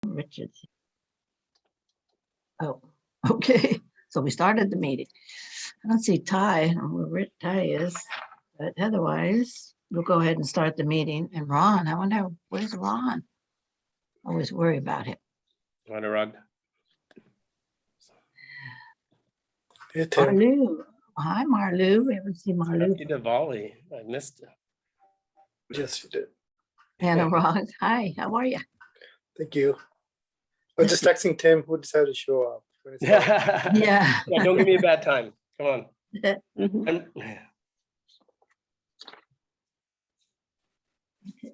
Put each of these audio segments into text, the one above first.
Richards. Oh, okay. So we started the meeting. I don't see Ty. I don't know where Ty is, but otherwise we'll go ahead and start the meeting. And Ron, I wonder, where's Ron? I always worry about him. Ron. Hey, Tim. Marlou. Hi, Marlou. We haven't seen Marlou. Happy Diwali. I missed it. Yes, you did. Anna Ron. Hi, how are you? Thank you. I was just texting Tim who decided to show up. Yeah. Yeah. Don't give me a bad time. Come on.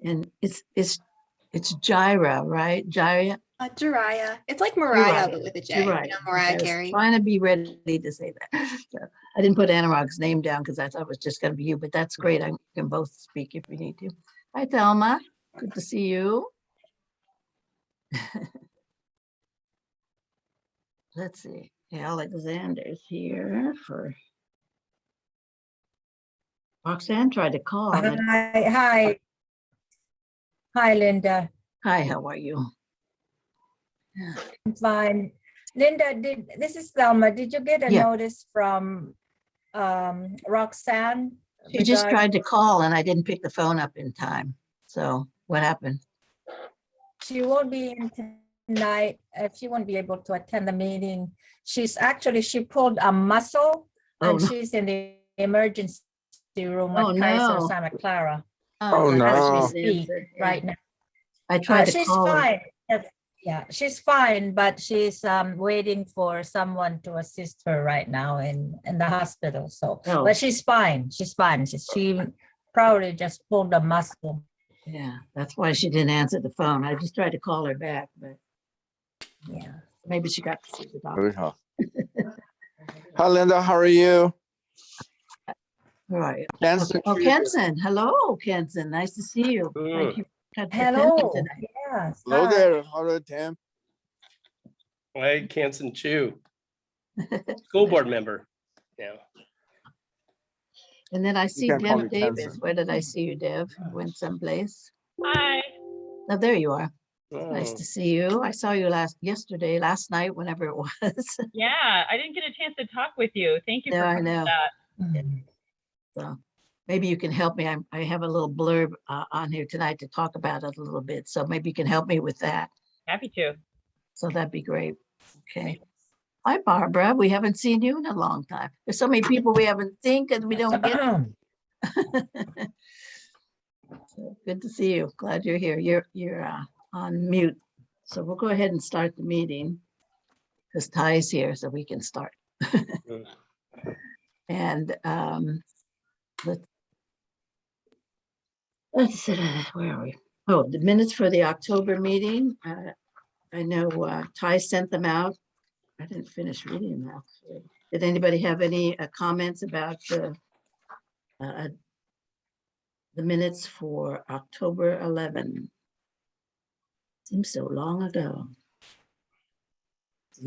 And it's Jaira, right? Jaria. Jaria. It's like Mariah, but with a J. Right. You know, Mariah I was Carey. trying to be ready to say that. So I didn't put Anurag's name down because I thought it was just going to be you, but that's great. I can both speak if we need to. Hi, Thelma. Good to see you. Let's see. Alexander's here for. Roxanne tried to call. Hi, Linda. Hi, how are you? I'm fine. Linda, this is Thelma. Did you get a notice from Roxanne? She just tried to call and I didn't pick the phone up in time. So what happened? She won't be in tonight. She won't be able to attend the meeting. She pulled a muscle and she's in the emergency room at Kaiser Santa Clara. Oh, no. As we speak right now. I tried to she's call fine. Yeah, she's fine, but she's waiting for someone to assist her right now in the hospital. So, but she's fine. She's fine. She probably just pulled a muscle. Yeah, that's why she didn't answer the phone. I just tried to call her back, but yeah, maybe she got to see the doctor. Hi, Linda. How are you? All right. Kenson. Oh, Kenson. Hello, Kenson. Nice to see you. Thank you. Hello. Yes. Hello there. Hello, Tim. Hi, Kenson Chu. School board member. Yeah. And then I see can call Deb me Davis. Kenson. Where did I see you, Deb? Went someplace. Hi. Oh, there you are. Oh. Nice to see you. I saw you last night, whenever it was. Yeah, I didn't get a chance to talk with you. Thank you for I coming know. to that. So maybe you can help me. I have a little blurb on here tonight to talk about it a little bit. So maybe you can help me with that. Happy to. So that'd be great. Okay. Hi, Barbara. We haven't seen you in a long time. There's so many people we haven't seen because we don't get. So good to see you. Glad you're here. You're on mute. So we'll go ahead and start the meeting because Ty's here, so we can start. And let's where are we? Oh, the minutes for the October meeting. I know Ty sent them out. I didn't finish reading them actually. Did anybody have any comments about the minutes for October 11? Seems so long ago.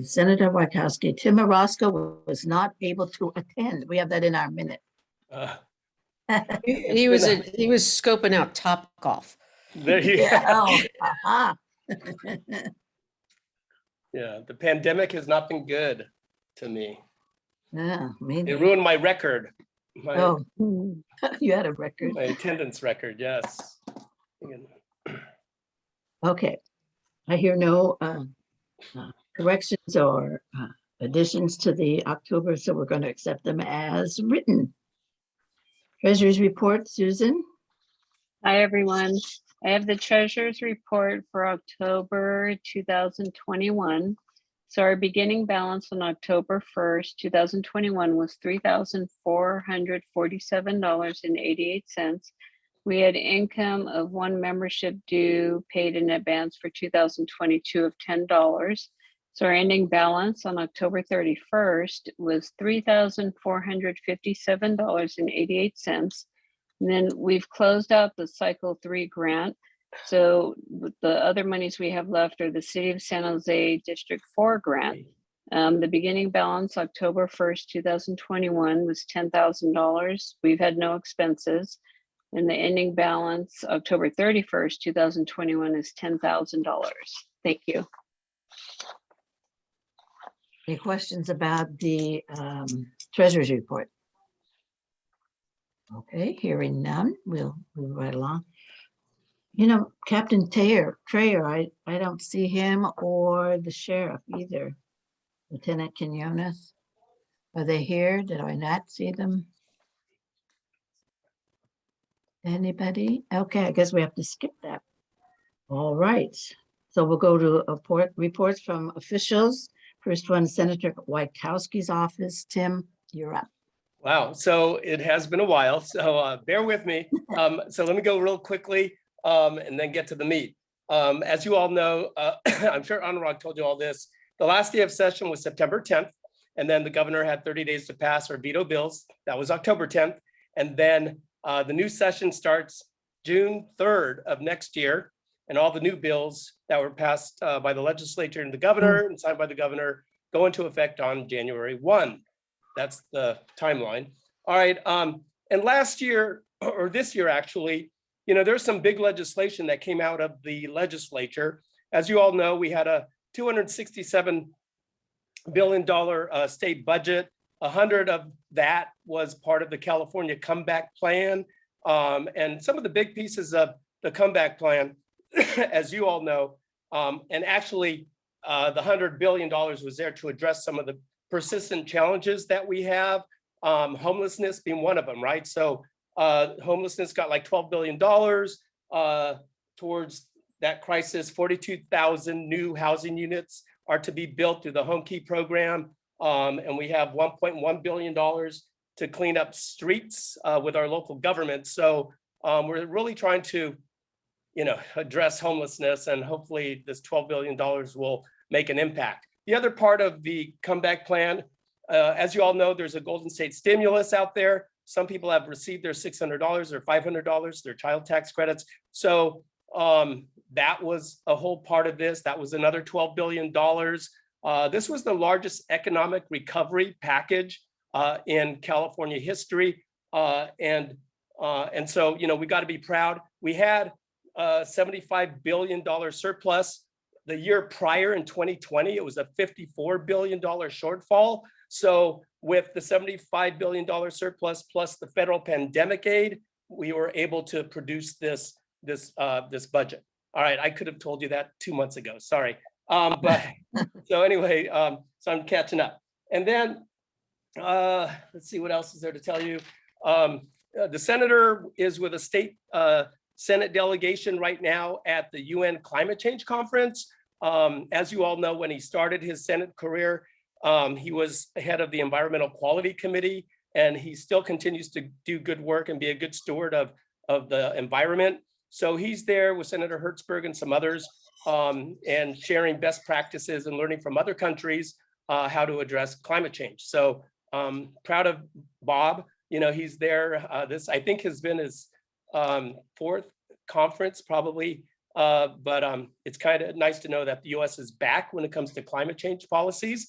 Senator Wachowski, Tim Orozco was not able to attend. We have that in our minute. He was scoping out Top Golf. There you Yeah. go. Oh, aha. Yeah, the pandemic has not been good to me. Yeah, maybe. It ruined my record. Oh, you had a record. My attendance record, yes. Okay. I hear no corrections or additions to the October, so we're going to accept them as written. Treasurer's report, Susan. Hi, everyone. I have the treasurer's report for October 2021. So our beginning balance on October 1st, 2021 was $3,447.88. We had income of one membership due paid in advance for 2022 of $10. So our ending balance on October 31st was $3,457.88. And then we've closed out the cycle 3 grant. So the other monies we have left are the City of San Jose District 4 grant. The beginning balance October 1st, 2021 was $10,000. We've had no expenses. And the ending balance, October 31st, 2021 is $10,000. Thank you. Any questions about the treasurer's report? Okay, hearing none, we'll move right along. You know, Captain Trayer, I don't see him or the sheriff either. Lieutenant Quinones, are they here? Did I not see them? Anybody? Okay, I guess we have to skip that. All right, so we'll go to reports from officials. First one, Senator Wojtkowski's office. Tim, you're up. Wow, so it has been a while, so bear with me. So let me go real quickly and then get to the meat. As you all know, I'm sure Anurag told you all this, the last day of session was September 10th, and then the governor had 30 days to pass or veto bills. That was October 10th. And then the new session starts June 3rd of next year, and all the new bills that were passed by the legislature and the governor and signed by the governor go into effect on January 1. That's the timeline. All right, and last year, or this year actually, you know, there's some big legislation that came out of the legislature. As you all know, we had a $267 billion state budget. 100 of that was part of the California comeback plan. And some of the big pieces of the comeback plan, as you all know, and actually the $100 billion was there to address some of the persistent challenges that we have, homelessness being one of them, right? So homelessness got like $12 billion towards that crisis. 42,000 new housing units are to be built through the Home Key program. And we have $1.1 billion to clean up streets with our local government. So we're really trying to, you know, address homelessness, and hopefully this $12 billion will make an impact. The other part of the comeback plan, as you all know, there's a Golden State stimulus out there. Some people have received their $600 or $500, their child tax credits. So that was a whole part of this. That was another $12 billion. This was the largest economic recovery package in California history. And so, you know, we got to be proud. We had a $75 billion surplus. The year prior in 2020, it was a $54 billion shortfall. So with the $75 billion surplus plus the federal pandemic aid, we were able to produce this budget. All right, I could have told you that 2 months ago, sorry. But so anyway, so I'm catching up. And then let's see, what else is there to tell you? The senator is with a state Senate delegation right now at the UN Climate Change Conference. As you all know, when he started his Senate career, he was head of the Environmental Quality Committee, and he still continues to do good work and be a good steward of the environment. So he's there with Senator Hertzberg and some others, and sharing best practices and learning from other countries how to address climate change. So proud of Bob. You know, he's there. This, I think, has been his fourth conference probably, but it's kind of nice to know that the US is back when it comes to climate change policies.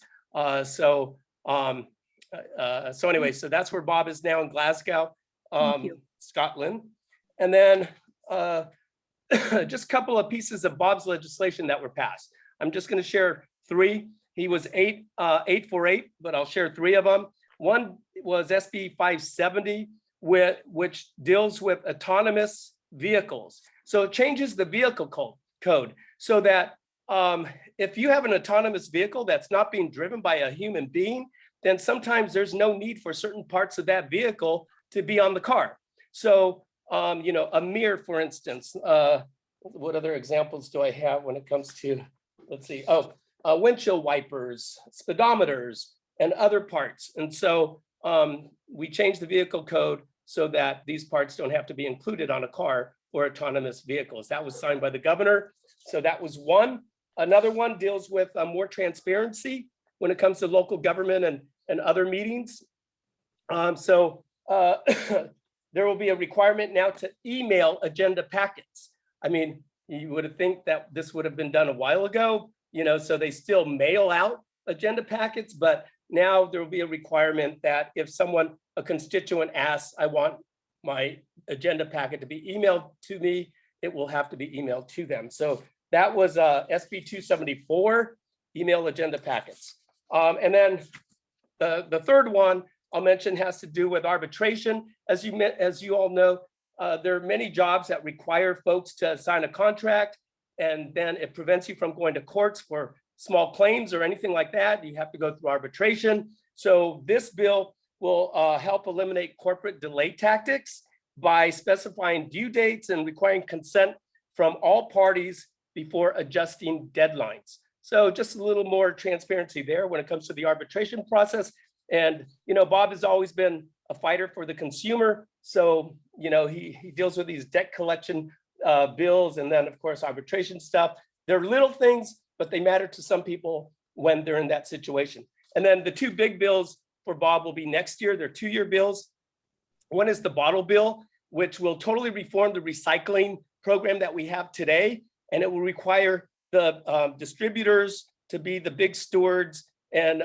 So anyway, so that's where Bob is now in Glasgow, Scotland. And then just a couple of pieces of Bob's legislation that were passed. I'm just going to share three. He was 848, but I'll share three of them. One was SB 570, which deals with autonomous vehicles. So it changes the vehicle code so that if you have an autonomous vehicle that's not being driven by a human being, then sometimes there's no need for certain parts of that vehicle to be on the car. So, you know, a mirror, for instance, what other examples do I have when it comes to, let's see, windshield wipers, speedometers, and other parts. And so we changed the vehicle code so that these parts don't have to be included on a car for autonomous vehicles. That was signed by the governor. So that was one. Another one deals with more transparency when it comes to local government and other meetings. There will be a requirement now to email agenda packets. I mean, you would have think that this would have been done a while ago, you know, so they still mail out agenda packets, but now there will be a requirement that if someone, a constituent asks, I want my agenda packet to be emailed to me, it will have to be emailed to them. So that was SB 274, email agenda packets. And then the third one I'll mention has to do with arbitration. As you all know, there are many jobs that require folks to sign a contract, and then it prevents you from going to courts for small claims or anything like that. You have to go through arbitration. So this bill will help eliminate corporate delay tactics by specifying due dates and requiring consent from all parties before adjusting deadlines. So just a little more transparency there when it comes to the arbitration process. And, you know, Bob has always been a fighter for the consumer. So, you know, he deals with these debt collection bills, and then of course, arbitration stuff. They're little things, but they matter to some people when they're in that situation. And then the two big bills for Bob will be next year. They're 2-year bills. One is the bottle bill, which will totally reform the recycling program that we have today. And it will require the distributors to be the big stewards and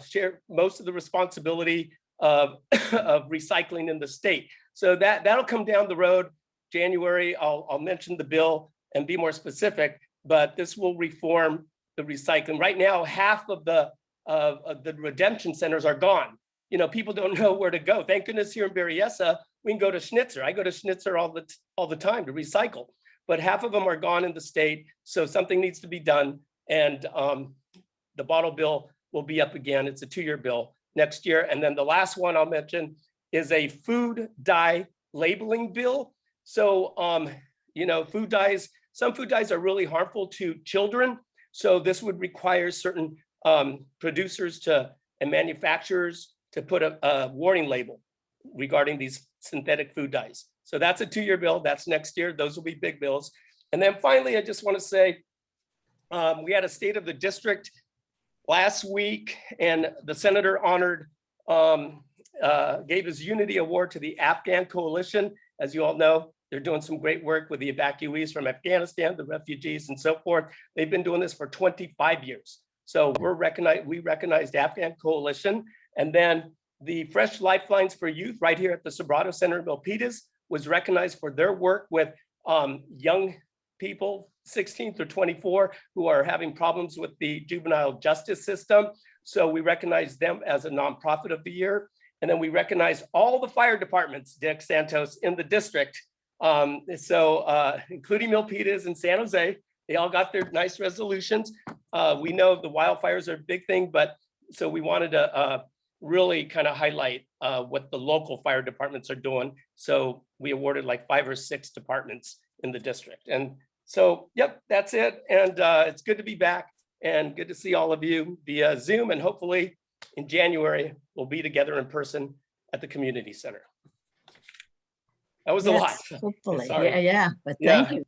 share most of the responsibility of recycling in the state. So that'll come down the road. January, I'll mention the bill and be more specific, but this will reform the recycling. Right now, half of the redemption centers are gone. You know, people don't know where to go. Thank goodness here in Berryessa, we can go to Schnitzer. I go to Schnitzer all the time to recycle, but half of them are gone in the state. So something needs to be done. And the bottle bill will be up again. It's a 2-year bill next year. And then the last one I'll mention is a food dye labeling bill. So, you know, food dyes, some food dyes are really harmful to children. So this would require certain producers and manufacturers to put a warning label regarding these synthetic food dyes. So that's a 2-year bill. That's next year. Those will be big bills. And then finally, I just want to say, we had a State of the District last week, and the senator honored, gave his Unity Award to the Afghan Coalition. As you all know, they're doing some great work with the evacuees from Afghanistan, the refugees and so forth. They've been doing this for 25 years. So we recognized Afghan Coalition. And then the Fresh Lifelines for Youth right here at the Sobrato Center in Milpitas was recognized for their work with young people, 16 through 24, who are having problems with the juvenile justice system. So we recognize them as a nonprofit of the year. And then we recognize all the fire departments, Dick Santos, in the district. Including Milpitas and San Jose, they all got their nice resolutions. We know the wildfires are a big thing, but so we wanted to really kind of highlight what the local fire departments are doing. So we awarded like 5 or 6 departments in the district. And so, yep, that's it. And it's good to be back and good to see all of you via Zoom. And hopefully in January, we'll be together in person at the community center. That was a lot. Hopefully, Sorry. yeah, but thank you.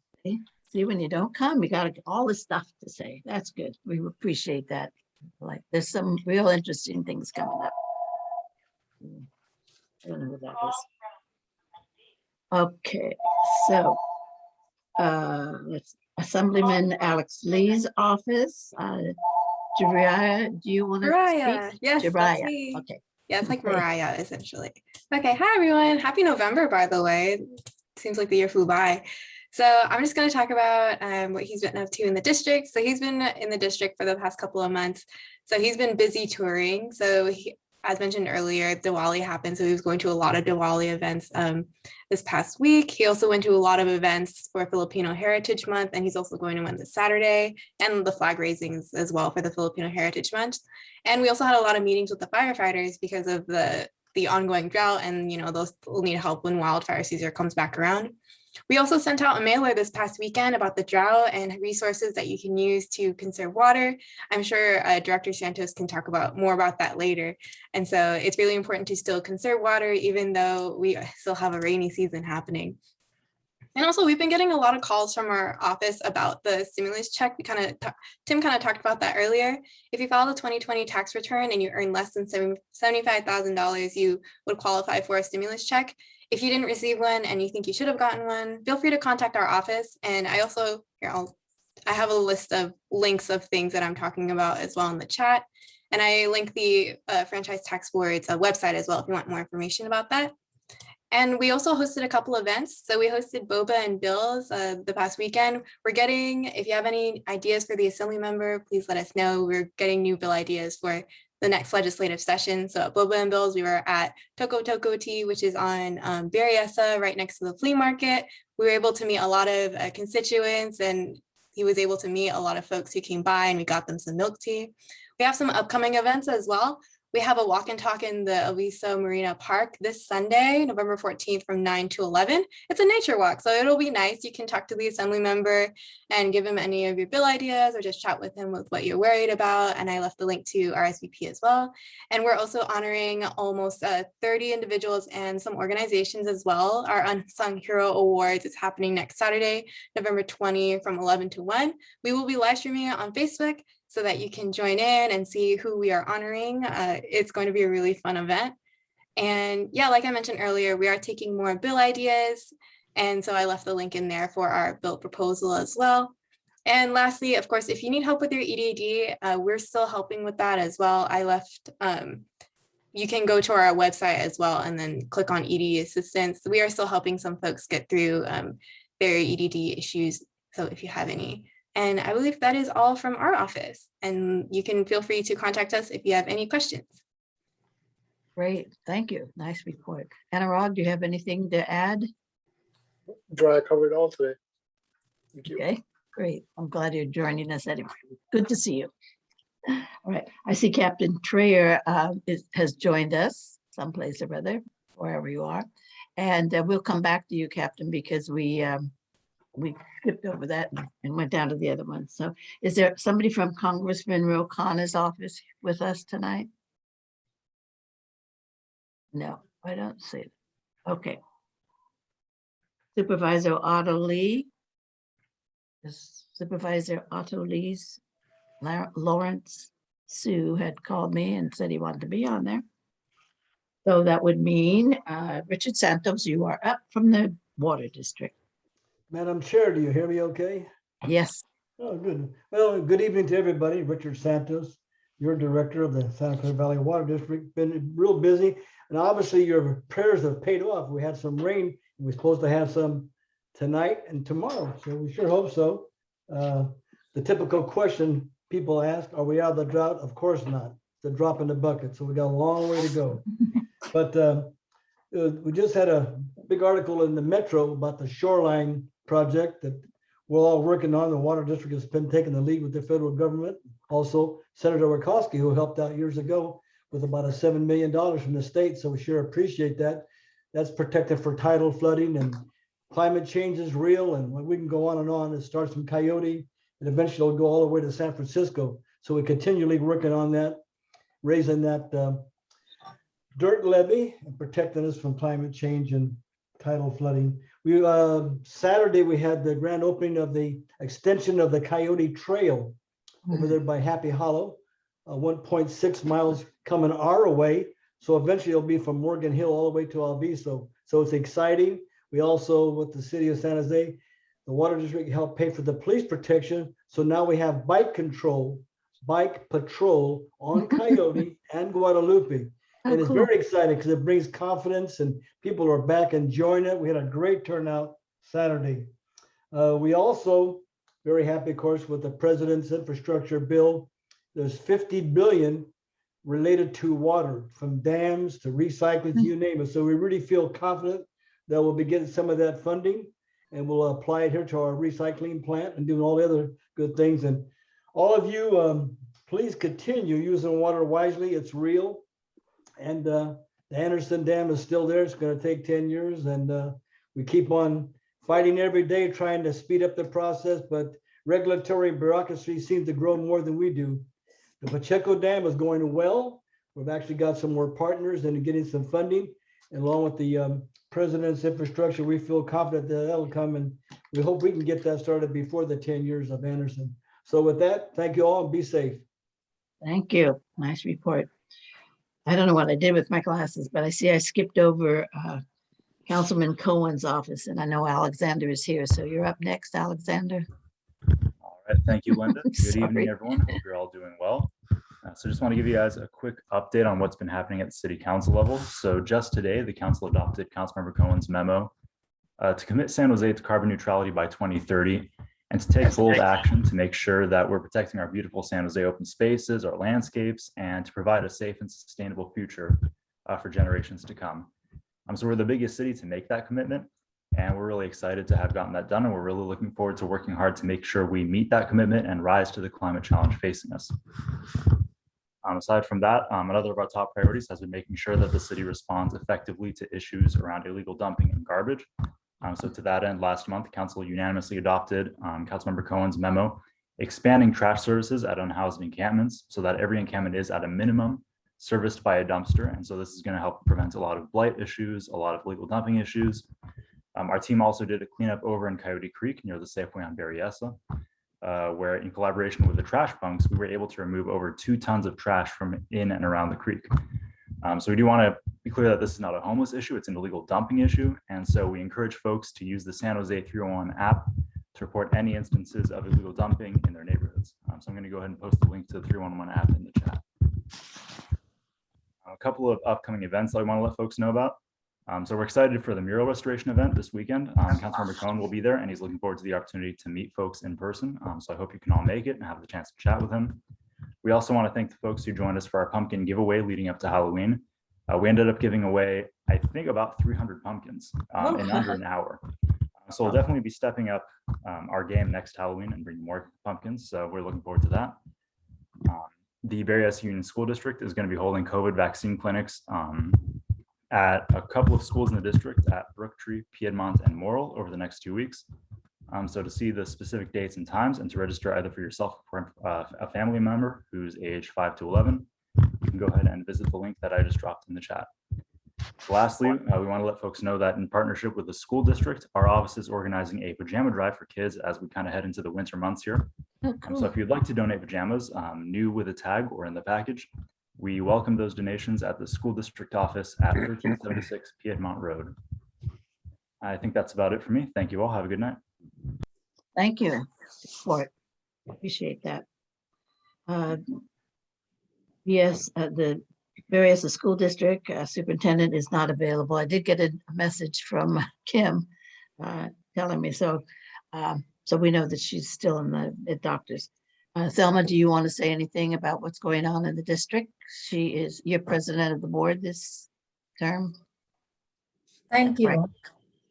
See, when you don't come, you got all this stuff to say. That's good. We appreciate that. Like, there's some real interesting things coming up. I don't know who that is. Okay, so it's Assemblyman Alex Lee's office. Jaria, do you want to Mariah, speak? yes, that's Jaria. me. Okay. Yeah, it's like Okay. Mariah, essentially. Okay, hi everyone. Happy November, by the way. Seems like the year flew by. So I'm just going to talk about what he's been up to in the district. So he's been in the district for the past couple of months. So he's been busy touring. So as mentioned earlier, Diwali happened. So he was going to a lot of Diwali events this past week. He also went to a lot of events for Filipino Heritage Month, and he's also going to one this Saturday, and the flag raisings as well for the Filipino Heritage Month. And we also had a lot of meetings with the firefighters because of the ongoing drought, and those will need help when wildfire season comes back around. We also sent out a mailer this past weekend about the drought and resources that you can use to conserve water. I'm sure Director Santos can talk more about that later. And so it's really important to still conserve water, even though we still have a rainy season happening. And also, we've been getting a lot of calls from our office about the stimulus check. Tim kind of talked about that earlier. If you file the 2020 tax return and you earn less than $75,000, you would qualify for a stimulus check. If you didn't receive one and you think you should have gotten one, feel free to contact our office. And I also, I have a list of links of things that I'm talking about as well in the chat. And I link the Franchise Tax Board's website as well if you want more information about that. And we also hosted a couple events. So we hosted Boba and Bill's the past weekend. If you have any ideas for the assembly member, please let us know. We're getting new bill ideas for the next legislative session. So at Boba and Bill's, we were at Toko Toko Tea, which is on Berryessa, right next to the flea market. We were able to meet a lot of constituents, and he was able to meet a lot of folks who came by, and we got them some milk tea. We have some upcoming events as well. We have a walk and talk in the Aliso Marina Park this Sunday, November 14th from 9 to 11. It's a nature walk, so it'll be nice. You can talk to the assembly member and give him any of your bill ideas or just chat with him with what you're worried about. And I left the link to RSVP as well. And we're also honoring almost 30 individuals and some organizations as well. Our Unsung Hero Awards is happening next Saturday, November 20 from 11 to 1. We will be live streaming it on Facebook, so that you can join in and see who we are honoring. It's going to be a really fun event. And yeah, like I mentioned earlier, we are taking more bill ideas. And so I left the link in there for our bill proposal as well. And lastly, of course, if you need help with your EDD, we're still helping with that as well. You can go to our website as well and then click on EDD assistance. We are still helping some folks get through their EDD issues. So if you have any. And I believe that is all from our office. And you can feel free to contact us if you have any questions. Great, thank you. Nice report. Anurag, do you have anything to add? Dry covered all today. Thank you. Okay, great. I'm glad you're joining us anyway. Good to see you. All right, I see Captain Trayer has joined us someplace or other, wherever you are. And we'll come back to you, Captain, because we skipped over that and went down to the other one. So is there somebody from Congressman Ro Khanna's office with us tonight? No, I don't see it. Okay. Supervisor Otto Lee. Supervisor Otto Lee's Lawrence Sue had called me and said he wanted to be on there. So that would mean Richard Santos, you are up from the Water District. Madam Chair, do you hear me okay? Yes. Oh, good. Well, good evening to everybody. Richard Santos, your director of the Santa Clara Valley Water District. Been real busy, and obviously your prayers have paid off. We had some rain. We're supposed to have some tonight and tomorrow, so we sure hope so. The typical question people ask, are we out of the drought? Of course not. It's a drop in the bucket, so we got a long way to go. But we just had a big article in the Metro about the shoreline project that we're all working on. The Water District has been taking the lead with the federal government. Also, Senator Wachowski, who helped out years ago with about $7 million from the state. So we sure appreciate that. That's protected for tidal flooding, and climate change is real. And we can go on and on. It starts from Coyote and eventually it'll go all the way to San Francisco. So we're continually working on that, raising that dirt levee and protecting us from climate change and tidal flooding. Saturday, we had the grand opening of the extension of the Coyote Trail over there by Happy Hollow, 1.6 miles coming our way. So eventually it'll be from Morgan Hill all the way to Alviso. So it's exciting. We also, with the city of San Jose, the Water District helped pay for the police protection. So now we have bike patrol on Coyote and Guadalupe. And it's very exciting because it brings confidence and people are back enjoying it. We had a great turnout Saturday. We also very happy, of course, with the president's infrastructure bill. There's $50 billion related to water, from dams to recycling, you name it. So we really feel confident that we'll be getting some of that funding, and we'll apply it here to our recycling plant and doing all the other good things. And all of you, please continue using water wisely. It's real. And the Anderson Dam is still there. It's going to take 10 years. And we keep on fighting every day, trying to speed up the process. But regulatory bureaucracy seems to grow more than we do. The Pacheco Dam is going well. We've actually got some more partners and getting some funding. And along with the president's infrastructure, we feel confident that that'll come. And we hope we can get that started before the 10 years of Anderson. So with that, thank you all and be safe. Thank you. Nice report. I don't know what I did with my glasses, but I see I skipped over Councilman Cohen's office, and I know Alexander is here. So you're up next, Alexander. All right. Thank you, Linda. Good Sorry. evening, everyone. Hope you're all doing well. So just want to give you guys a quick update on what's been happening at the city council level. So just today, the council adopted Councilmember Cohen's memo to commit San Jose to carbon neutrality by 2030 and to take bold action to make sure that we're protecting our beautiful San Jose open spaces, our landscapes, and to provide a safe and sustainable future for generations to come. So we're the biggest city to make that commitment, and we're really excited to have gotten that done, and we're really looking forward to working hard to make sure we meet that commitment and rise to the climate challenge facing us. Aside from that, another of our top priorities has been making sure that the city responds effectively to issues around illegal dumping and garbage. So to that end, last month, council unanimously adopted Councilmember Cohen's memo expanding trash services at unhoused encampments so that every encampment is at a minimum serviced by a dumpster. And so this is going to help prevent a lot of blight issues, a lot of illegal dumping issues. Our team also did a cleanup over in Coyote Creek near the Safeway on Berryessa, where in collaboration with the trash bunks, we were able to remove over 2 tons of trash from in and around the creek. So we do want to be clear that this is not a homeless issue, it's an illegal dumping issue. And so we encourage folks to use the San Jose 301 app to report any instances of illegal dumping in their neighborhoods. So I'm going to go ahead and post the link to the 311 app in the chat. A couple of upcoming events that I want to let folks know about. So we're excited for the mural restoration event this weekend. Councilmember Cohen will be there, and he's looking forward to the opportunity to meet folks in person. So I hope you can all make it and have the chance to chat with him. We also want to thank the folks who joined us for our pumpkin giveaway leading up to Halloween. We ended up giving away, I think, about 300 pumpkins in under an hour. So we'll definitely be stepping up our game next Halloween and bringing more pumpkins. So we're looking forward to that. The Berryessa Union School District is going to be holding COVID vaccine clinics at a couple of schools in the district at Brooktree, Piedmont, and Mural over the next 2 weeks. So to see the specific dates and times and to register either for yourself or a family member who's age 5 to 11, you can go ahead and visit the link that I just dropped in the chat. Lastly, we want to let folks know that in partnership with the school district, our office is organizing a pajama drive for kids as we kind of head into the winter months here. So if you'd like to donate pajamas, new with a tag or in the package, we welcome those donations at the school district office at 1376 Piedmont Road. I think that's about it for me. Thank you all. Have a good night. Thank you for it. Appreciate that. Yes, the Berryessa School District superintendent is not available. I did get a message from Kim telling me so. So we know that she's still in the doctor's. Thelma, do you want to say anything about what's going on in the district? She is your president of the board this term. Thank you. Right.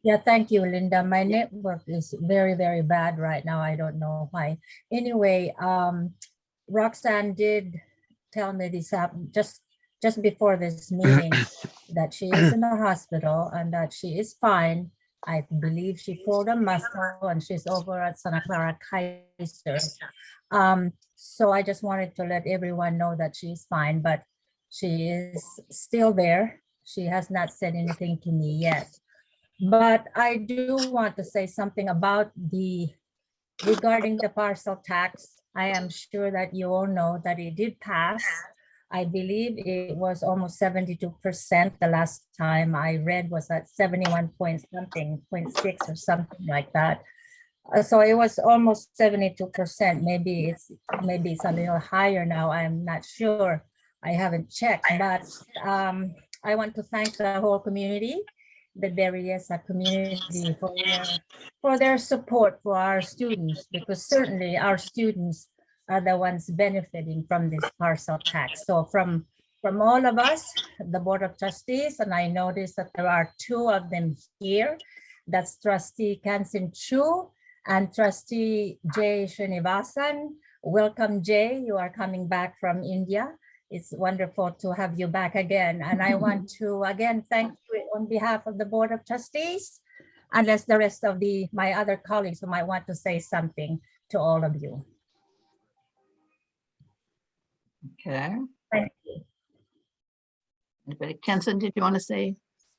Yeah, thank you, Linda. My network is very, very bad right now. I don't know why. Anyway, Roxanne did tell me this happened just before this meeting that she is in the hospital and that she is fine. I believe she pulled a muscle and she's over at Santa Clara Kaiser. So I just wanted to let everyone know that she's fine, but she is still there. She has not said anything to me yet. But I do want to say something about regarding the parcel tax. I am sure that you all know that it did pass. I believe it was almost 72%. The last time I read was at 71 point something, 0.6 or something like that. So it was almost 72%. Maybe it's a little higher now. I'm not sure. I haven't checked, but I want to thank the whole community, the Berryessa community, for their support for our students, because certainly our students are the ones benefiting from this parcel tax. So from all of us, the Board of Trustees, and I noticed that there are 2 of them here. That's Trustee Kansin Chu and Trustee Jay Srinivasan. Welcome, Jay. You are coming back from India. It's wonderful to have you back again. And I want to again thank you on behalf of the Board of Trustees, unless the rest of my other colleagues who might want to say something to all of you. Okay. Thank you. Anybody? Kenson, did you want to say?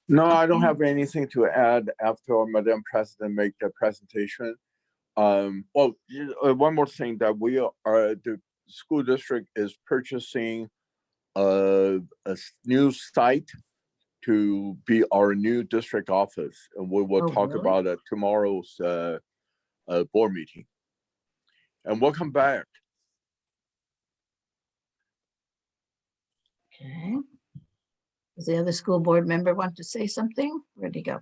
No, I don't have anything to add after Madam President make the presentation. One more thing that the school district is purchasing a new site to be our new district office, and we will talk about it tomorrow's board meeting. And welcome back. Okay. Does the other school board member want to say something? Where'd he go?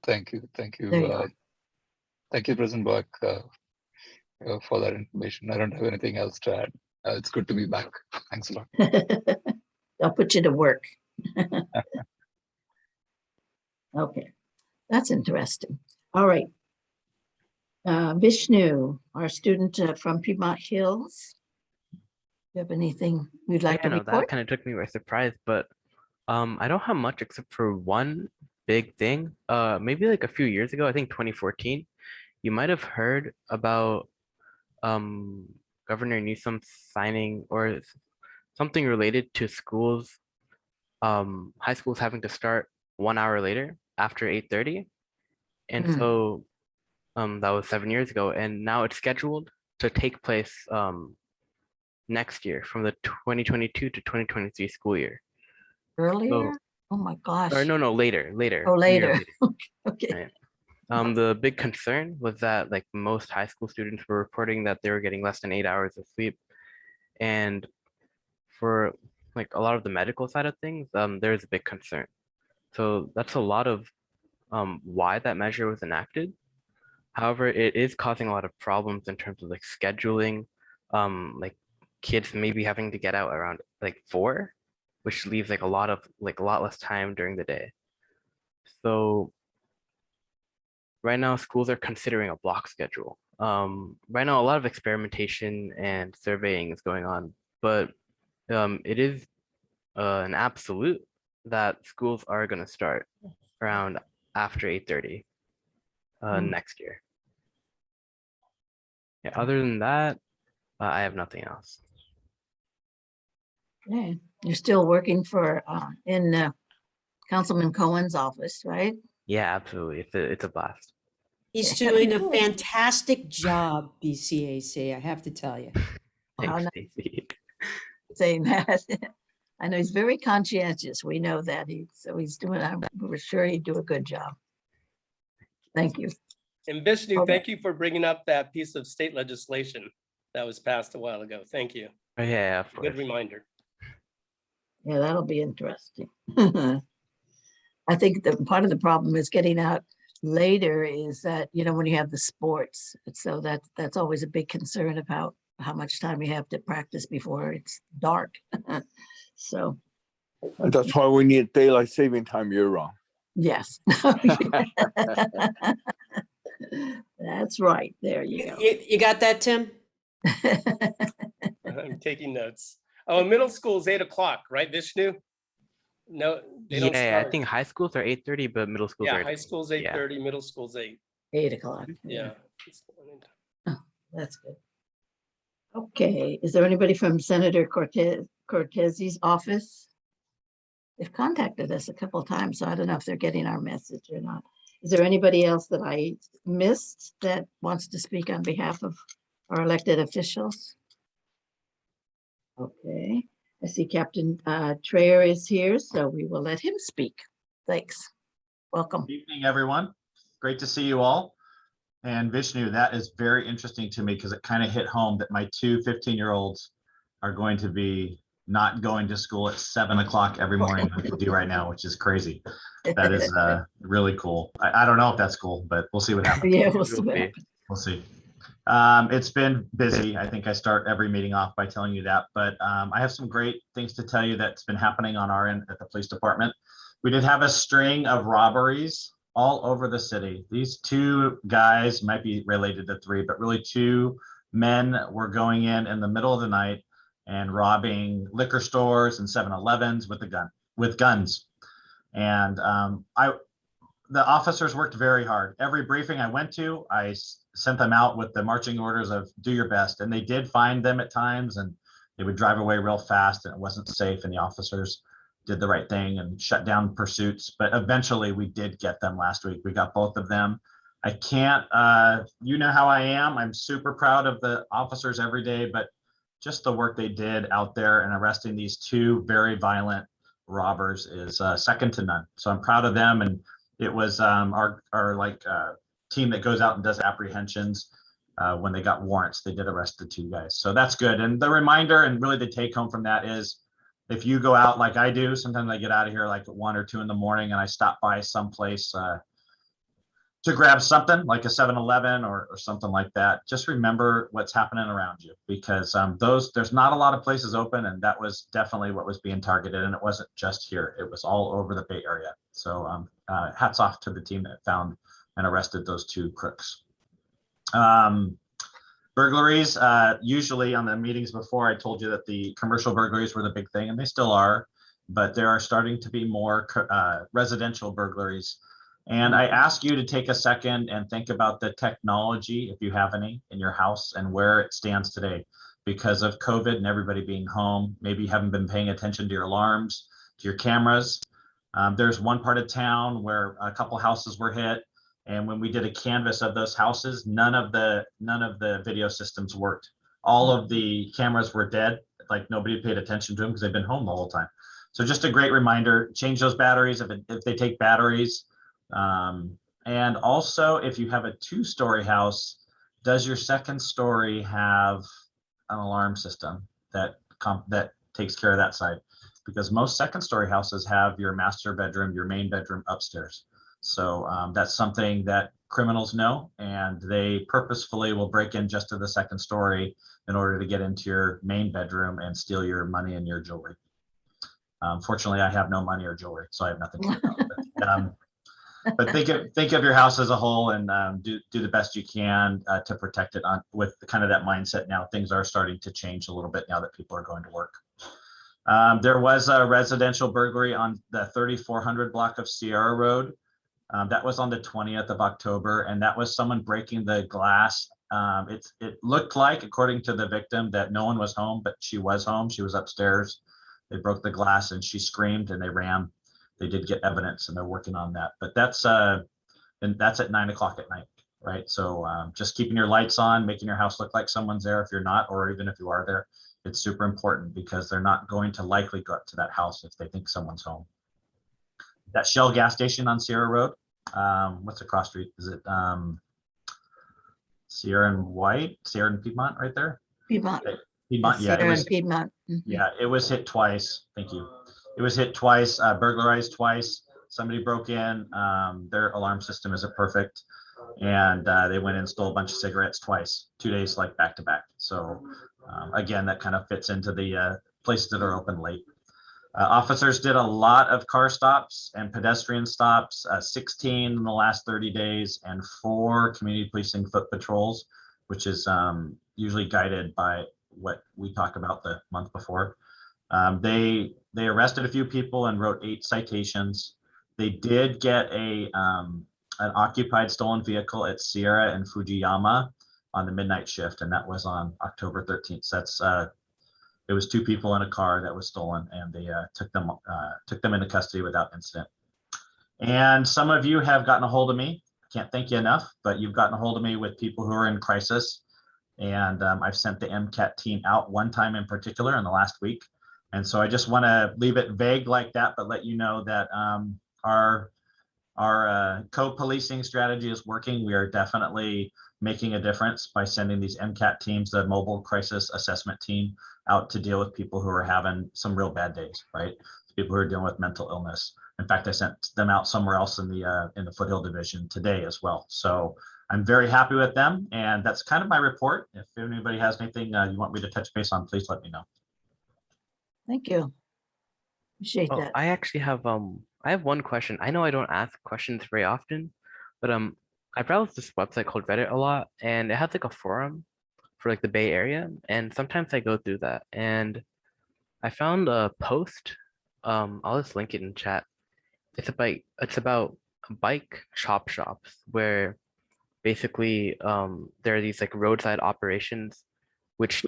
Thank you. Thank There you you. are. Thank you, President Buck, for that information. I don't have anything else to add. It's good to be back. Thanks a lot. I'll put you to work. Okay, that's interesting. All right. Vishnu, our student from Piedmont Hills. You have anything you'd like to That report? kind of took me by surprise, but I don't have much except for one big thing. Maybe like a few years ago, I think 2014, you might have heard about Governor Newsom signing or something related to schools, high schools having to start 1 hour later after 8:30. And so that was 7 years ago, and now it's scheduled to take place next year from the 2022 to 2023 school year. Earlier? Oh my gosh. Or no, later. Oh, a year later. Okay. Right. The big concern was that like most high school students were reporting that they were getting less than 8 hours of sleep. And for like a lot of the medical side of things, there's a big concern. So that's a lot of why that measure was enacted. However, it is causing a lot of problems in terms of like scheduling, like kids maybe having to get out around like 4, which leaves like a lot less time during the day. So right now schools are considering a block schedule. Right now a lot of experimentation and surveying is going on, but it is an absolute that schools are going to start around after 8:30 next year. Yeah, other than that, I have nothing else. Okay. You're still working for in Councilman Cohen's office, right? Yeah, absolutely. It's a blast. He's doing a fantastic job, BCAC, I have to tell you. Thanks, Wow, Stacy. saying that. I know he's very conscientious. We know that. He's doing, we're sure he'd do a good job. Thank you. And Vishnu, Okay. thank you for bringing up that piece of state legislation that was passed a while ago. Thank you. Oh, yeah, of Good course. reminder. Yeah, that'll be interesting. I think the part of the problem is getting out later is that, you know, when you have the sports, so that's always a big concern about how much time you have to practice before it's dark. So And that's why we need daylight saving time year round. yes. That's right. There you go. You got that, Tim? I'm taking notes. Oh, middle school is 8 o'clock, right, Vishnu? No, they don't Yeah, I start. think high schools are 8:30, but middle schools Yeah, are high school's 8:30, middle school's 8. 8 o'clock. Yeah. That's good. Okay, is there anybody from Senator Cortez's office? They've contacted us a couple of times, so I don't know if they're getting our message or not. Is there anybody else that I missed that wants to speak on behalf of our elected officials? Okay, I see Captain Traer is here, so we will let him speak. Thanks. Welcome. Good evening, everyone. Great to see you all. And Vishnu, that is very interesting to me because it kind of hit home that my two 15-year-olds are going to be not going to school at 7 o'clock every morning like we do right now, which is crazy. That is really cool. I don't know if that's cool, but we'll see what happens. Yeah, we'll see what happens. We'll see. It's been busy. I think I start every meeting off by telling you that, but I have some great things to tell you that's been happening on our end at the police department. We did have a string of robberies all over the city. These two guys might be related to three, but really two men were going in the middle of the night and robbing liquor stores and 7-Elevens with guns. And the officers worked very hard. Every briefing I went to, I sent them out with the marching orders of do your best. And they did find them at times, and they would drive away real fast and it wasn't safe. And the officers did the right thing and shut down pursuits. But eventually we did get them last week. We got both of them. I can't, you know how I am. I'm super proud of the officers every day, but just the work they did out there and arresting these two very violent robbers is second to none. So I'm proud of them. And it was our team that goes out and does apprehensions. when they got warrants, they did arrest the 2 guys. So that's good. And the reminder and really the take home from that is, if you go out like I do, sometimes I get out of here like at 1 or 2 in the morning and I stop by someplace to grab something like a 7-Eleven or something like that. Just remember what's happening around you, because there's not a lot of places open, and that was definitely what was being targeted. And it wasn't just here, it was all over the Bay Area. So hats off to the team that found and arrested those 2 crooks. Burglaries, usually on the meetings before, I told you that the commercial burglaries were the big thing, and they still are, but there are starting to be more residential burglaries. And I ask you to take a second and think about the technology, if you have any, in your house and where it stands today. Because of COVID and everybody being home, maybe you haven't been paying attention to your alarms, to your cameras. There's one part of town where a couple houses were hit. And when we did a canvas of those houses, none of the video systems worked. All of the cameras were dead, like nobody paid attention to them because they've been home the whole time. So just a great reminder, change those batteries if they take batteries. And also, if you have a 2-story house, does your 2nd story have an alarm system that takes care of that side? Because most 2nd-story houses have your master bedroom, your main bedroom upstairs. So that's something that criminals know, and they purposefully will break in just to the 2nd story in order to get into your main bedroom and steal your money and your jewelry. Fortunately, I have no money or jewelry, so I have nothing to worry about. But think of your house as a whole, and do the best you can to protect it with kind of that mindset. Now things are starting to change a little bit now that people are going to work. There was a residential burglary on the 3400 block of Sierra Road. That was on the 20th of October, and that was someone breaking the glass. It looked like, according to the victim, that no one was home, but she was home. She was upstairs. They broke the glass and she screamed and they ran. They did get evidence and they're working on that. But that's at 9 o'clock at night, right? So just keeping your lights on, making your house look like someone's there if you're not, or even if you are there. It's super important because they're not going to likely go up to that house if they think someone's home. That Shell gas station on Sierra Road, what's the cross street? Is it Sierra and Piedmont right there? Piedmont. Okay. Piedmont, yeah. Sierra and Piedmont. Yeah, it was hit twice. Thank you. It was hit twice, burglarized twice. Somebody broke in, their alarm system isn't perfect. And they went in and stole a bunch of cigarettes twice, 2 days like back to back. So again, that kind of fits into the places that are open late. Officers did a lot of car stops and pedestrian stops, 16 in the last 30 days, and 4 community policing foot patrols, which is usually guided by what we talked about the month before. They arrested a few people and wrote 8 citations. They did get an occupied stolen vehicle at Sierra and Fujiyama on the midnight shift, and that was on October 13th. So that's it was 2 people in a car that was stolen, and they took them into custody without incident. And some of you have gotten a hold of me. Can't thank you enough, but you've gotten a hold of me with people who are in crisis. And I've sent the MCAT team out one time in particular in the last week. And so I just want to leave it vague like that, but let you know that our co-policing strategy is working. We are definitely making a difference by sending these MCAT teams, the mobile crisis assessment team, out to deal with people who are having some real bad days, right? People who are dealing with mental illness. In fact, I sent them out somewhere else in the Foothill Division today as well. So I'm very happy with them, and that's kind of my report. If anybody has anything you want me to touch base on, please let me know. Thank you. Appreciate that. I actually have I have one question. I know I don't ask questions very often, but I browse this website called Reddit a lot, and it has like a forum for like the Bay Area, and sometimes I go through that, and I found a post. I'll just link it in chat. It's about bike shops where basically there are these like roadside operations which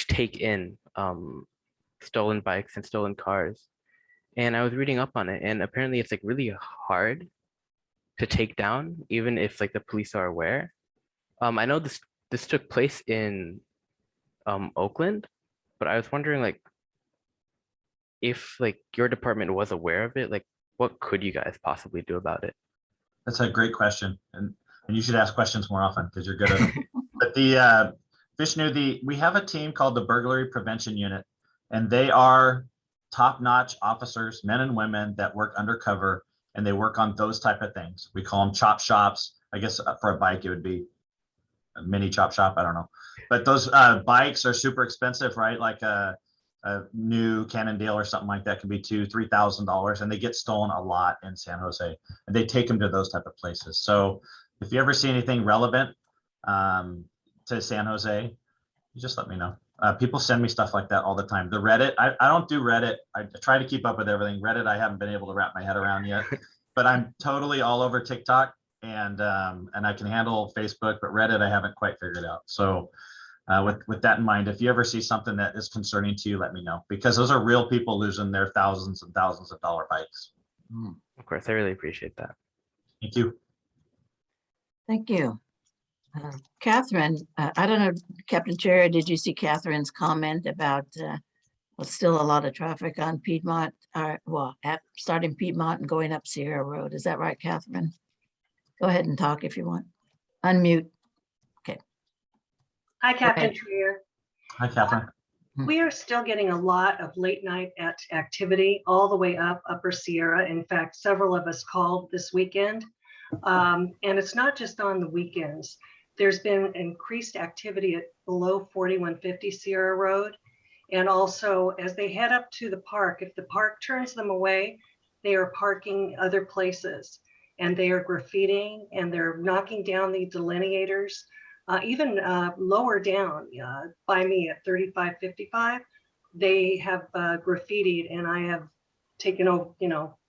take in stolen bikes and stolen cars. And I was reading up on it, and apparently it's like really hard to take down, even if like the police are aware. I know this took place in Oakland, but I was wondering like if like your department was aware of it, like what could you guys possibly do about it? That's a great question. And and you should ask questions more often because you're good at them. But the Vishnu, we have a team called the Burglary Prevention Unit, and they are top-notch officers, men and women that work undercover, and they work on those type of things. We call them chop shops. I guess for a bike, it would be a mini chop shop. I don't know. But those bikes are super expensive, right? Like a new Cannondale or something like that can be $2,000-$3,000, and they get stolen a lot in San Jose, and they take them to those type of places. So if you ever see anything relevant to San Jose, you just let me know. People send me stuff like that all the time. The Reddit, I don't do Reddit. I try to keep up with everything. Reddit, I haven't been able to wrap my head around yet, but I'm totally all over TikTok, and I can handle Facebook, but Reddit, I haven't quite figured out. So with that in mind, if you ever see something that is concerning to you, let me know, because those are real people losing their thousands and thousands of dollar bikes. Of course, I really appreciate that. Thank you. Thank you. Catherine, I don't know, Captain Chair, did you see Catherine's comment about still a lot of traffic on Piedmont, starting Piedmont and going up Sierra Road? Is that right, Catherine? Go ahead and talk if you want. Unmute. Okay. Hi, Captain Trier. Hi, Catherine. We are still getting a lot of late night activity all the way up Upper Sierra. In fact, several of us called this weekend. And it's not just on the weekends. There's been increased activity at below 4150 Sierra Road. And also as they head up to the park, if the park turns them away, they are parking other places, and they are graffitiing, and they're knocking down the delineators. Even lower down by me at 3555, they have graffitied, and I have taken over,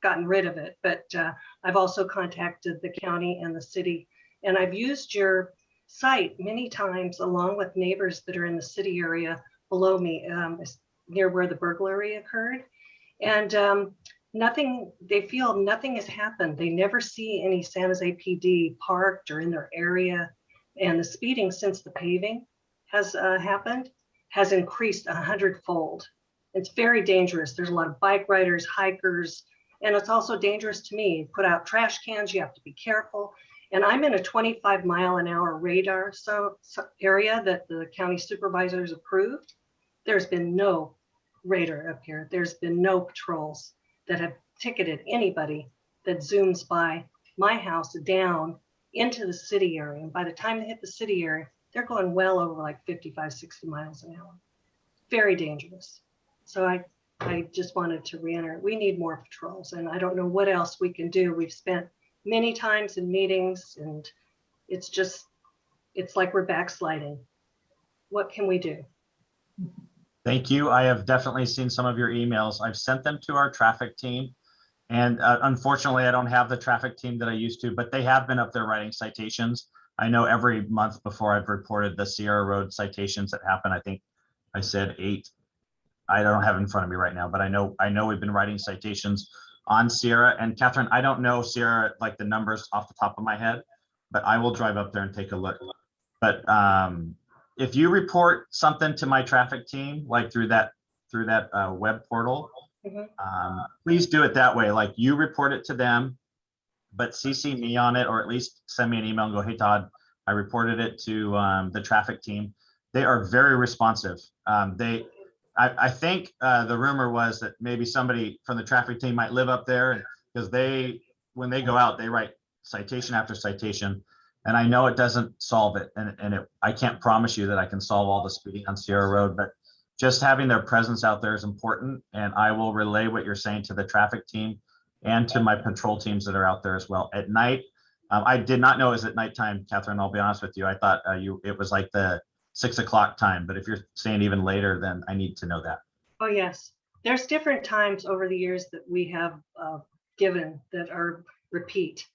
gotten rid of it. But I've also contacted the county and the city, and I've used your site many times along with neighbors that are in the city area below me, near where the burglary occurred. And they feel nothing has happened. They never see any San Jose PD parked or in their area. And the speeding since the paving has happened has increased 100-fold. It's very dangerous. There's a lot of bike riders, hikers, and it's also dangerous to me. Put out trash cans, you have to be careful. And I'm in a 25-mile-an-hour radar area that the county supervisors approved. There's been no radar up here. There's been no patrols that have ticketed anybody that zooms by my house down into the city area. And by the time they hit the city area, they're going well over like 55, 60 miles an hour. Very dangerous. So I just wanted to reiterate, we need more patrols, and I don't know what else we can do. We've spent many times in meetings, and it's like we're backsliding. What can we do? Thank you. I have definitely seen some of your emails. I've sent them to our traffic team. And unfortunately, I don't have the traffic team that I used to, but they have been up there writing citations. I know every month before I've reported the Sierra Road citations that happen. I think I said 8. I don't have it in front of me right now, but I know we've been writing citations on Sierra. And Catherine, I don't know Sierra, like the numbers off the top of my head, but I will drive up there and take a look. But if you report something to my traffic team, like through that web portal, please do it that way. Like you report it to them, but CC me on it, or at least send me an email and go, hey, Todd, I reported it to the traffic team. They are very responsive. I think the rumor was that maybe somebody from the traffic team might live up there, because when they go out, they write citation after citation. And I know it doesn't solve it. And I can't promise you that I can solve all the speeding on Sierra Road, but just having their presence out there is important. And I will relay what you're saying to the traffic team and to my patrol teams that are out there as well. At night, I did not know it was at nighttime, Catherine, I'll be honest with you. I thought it was like the 6 o'clock time, but if you're saying even later, then I need to know that. Oh, yes. There's different times over the years that we have given that are repeat.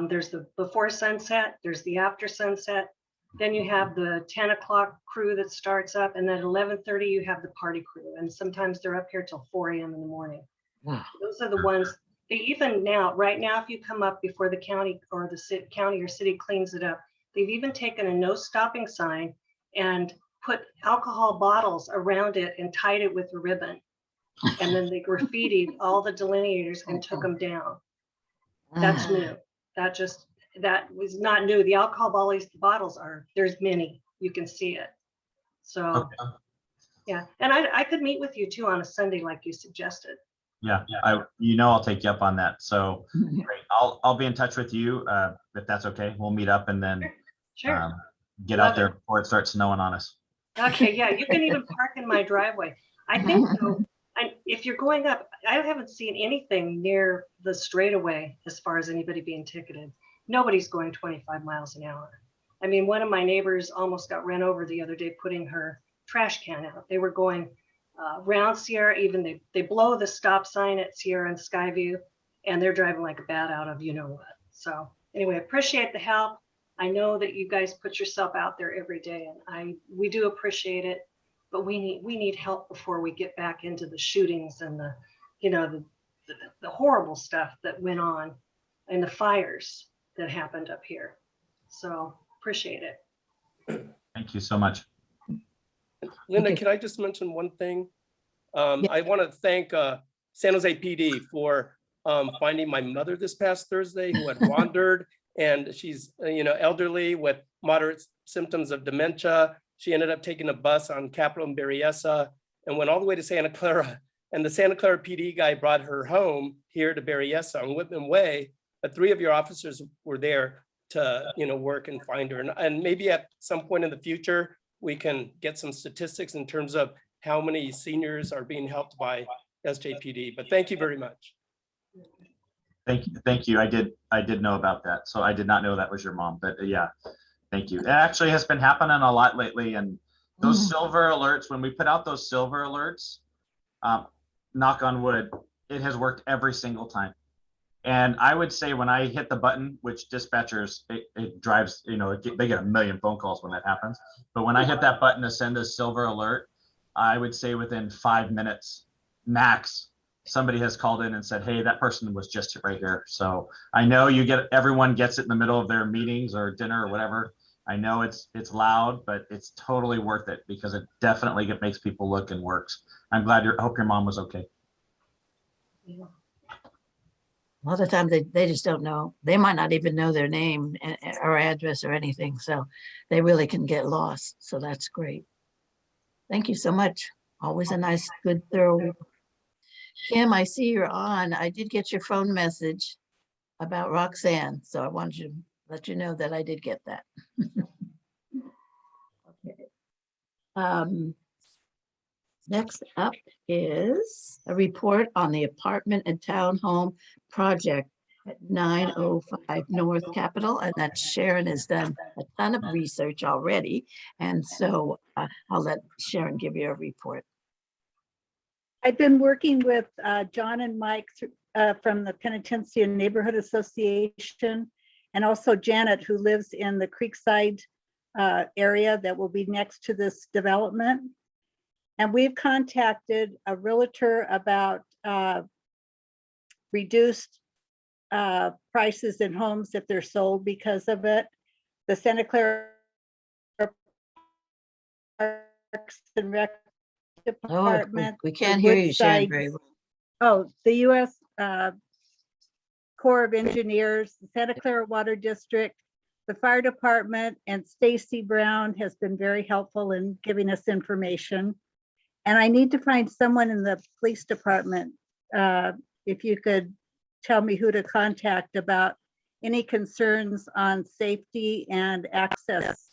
There's the before sunset, there's the after sunset, then you have the 10 o'clock crew that starts up, and then at 11:30 you have the party crew, and sometimes they're up here till 4 a.m. in the morning. Wow. Those are the ones. They even right now, if you come up before the county or the county or city cleans it up, they've even taken a no stopping sign and put alcohol bottles around it and tied it with a ribbon. And then they graffitied all the delineators and took them down. That's new. That just that was not new. The alcohol bottles are, there's many, you can see it. So, Okay. yeah, and I could meet with you too on a Sunday like you suggested. Yeah, I'll take you up on that. So great. I'll be in touch with you if that's okay. We'll meet up and then Sure. get Love out there it. before it starts snowing on us. Okay, yeah, you can even park in my driveway. I think though, if you're going up, I haven't seen anything near the straightaway as far as anybody being ticketed. Nobody's going 25 miles an hour. I mean, one of my neighbors almost got ran over the other day putting her trash can out. They were going around Sierra, even they blow the stop sign at Sierra and Skyview, and they're driving like a bat out of you know what. So anyway, appreciate the help. I know that you guys put yourself out there every day, and we do appreciate it, but we need help before we get back into the shootings and the, you know, the horrible stuff that went on and the fires that happened up here. So appreciate it. Thank you so much. Linda, Okay. can I just mention one thing? I want to thank San Jose PD for finding my mother this past Thursday who had wandered, and she's elderly with moderate symptoms of dementia. She ended up taking a bus on Capitol and Berryessa and went all the way to Santa Clara. And the Santa Clara PD guy brought her home here to Berryessa on Whitman Way. But 3 of your officers were there to work and find her. And maybe at some point in the future, we can get some statistics in terms of how many seniors are being helped by SJPD. But thank you very much. Thank you. I did know about that. So I did not know that was your mom, but yeah, thank you. It actually has been happening a lot lately, and those silver alerts, when we put out those silver alerts, knock on wood, it has worked every single time. And I would say when I hit the button, which dispatchers, it drives, they get a million phone calls when that happens. But when I hit that button to send a silver alert, I would say within 5 minutes max, somebody has called in and said, hey, that person was just right here. So I know everyone gets it in the middle of their meetings or dinner or whatever. I know it's loud, but it's totally worth it because it definitely makes people look and works. I hope your mom was okay. Yeah. A lot of times they just don't know. They might not even know their name or address or anything. So they really can get lost. So that's great. Thank you so much. Always a nice, good, thorough. Kim, I see you're on. I did get your phone message about Roxanne. So I wanted to let you know that I did get that. Okay. Next up is a report on the apartment and townhome project at 905 North Capitol, and that Sharon has done a ton of research already. And so I'll let Sharon give you a report. I've been working with John and Mike from the Penitencia Neighborhood Association, and also Janet, who lives in the Creekside area that will be next to this development. And we've contacted a realtor about reduced prices in homes if they're sold because of it. The Santa Clara Parks and Rec Department. We can't hear you, Sharon, very well. Oh, the U.S. Corps of Engineers, the Santa Clara Water District, the Fire Department, and Stacy Brown has been very helpful in giving us information. And I need to find someone in the police department. If you could tell me who to contact about any concerns on safety and access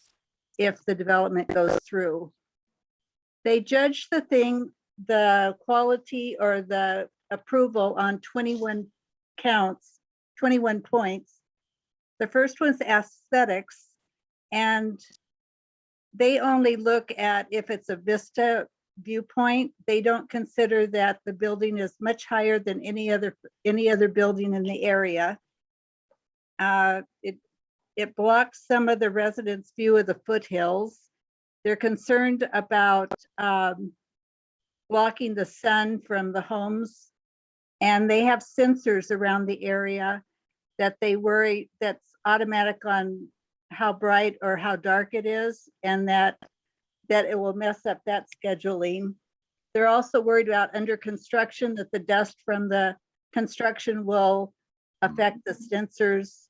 if the development goes through. They judge the quality or the approval on 21 counts, 21 points. The first one's aesthetics, and they only look at if it's a vista viewpoint. They don't consider that the building is much higher than any other building in the area. It blocks some of the residents' view of the foothills. They're concerned about blocking the sun from the homes, and they have sensors around the area that they worry that's automatic on how bright or how dark it is, and that it will mess up that scheduling. They're also worried about under construction, that the dust from the construction will affect the sensors.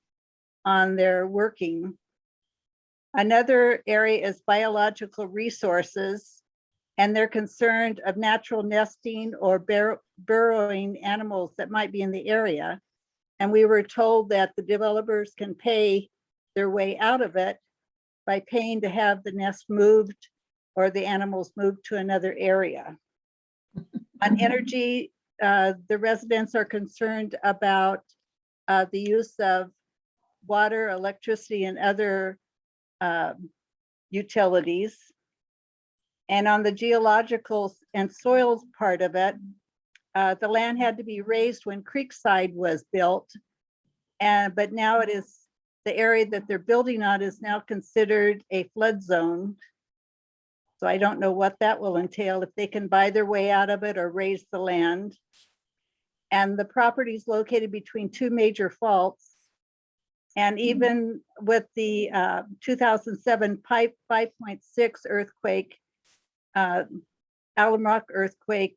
on their working. Another area is biological resources, and they're concerned of natural nesting or burrowing animals that might be in the area. And we were told that the developers can pay their way out of it by paying to have the nest moved or the animals moved to another area. On energy, the residents are concerned about the use of water, electricity, and other utilities. And on the geological and soils part of it, the land had to be raised when Creekside was built. But now it is, the area that they're building on is now considered a flood zone. So I don't know what that will entail, if they can buy their way out of it or raise the land. And the property is located between two major faults. And even with the 2007 5.6 earthquake, Alum Rock earthquake,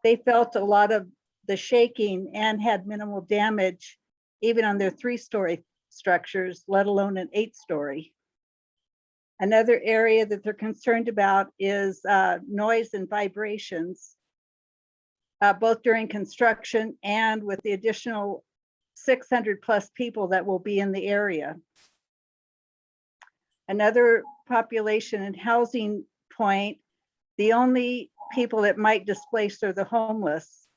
they felt a lot of the shaking and had minimal damage, even on their 3-story structures, let alone an 8-story. Another area that they're concerned about is noise and vibrations, both during construction and with the additional 600 plus people that will be in the area. Another population and housing point, the only people that might displace are the homeless,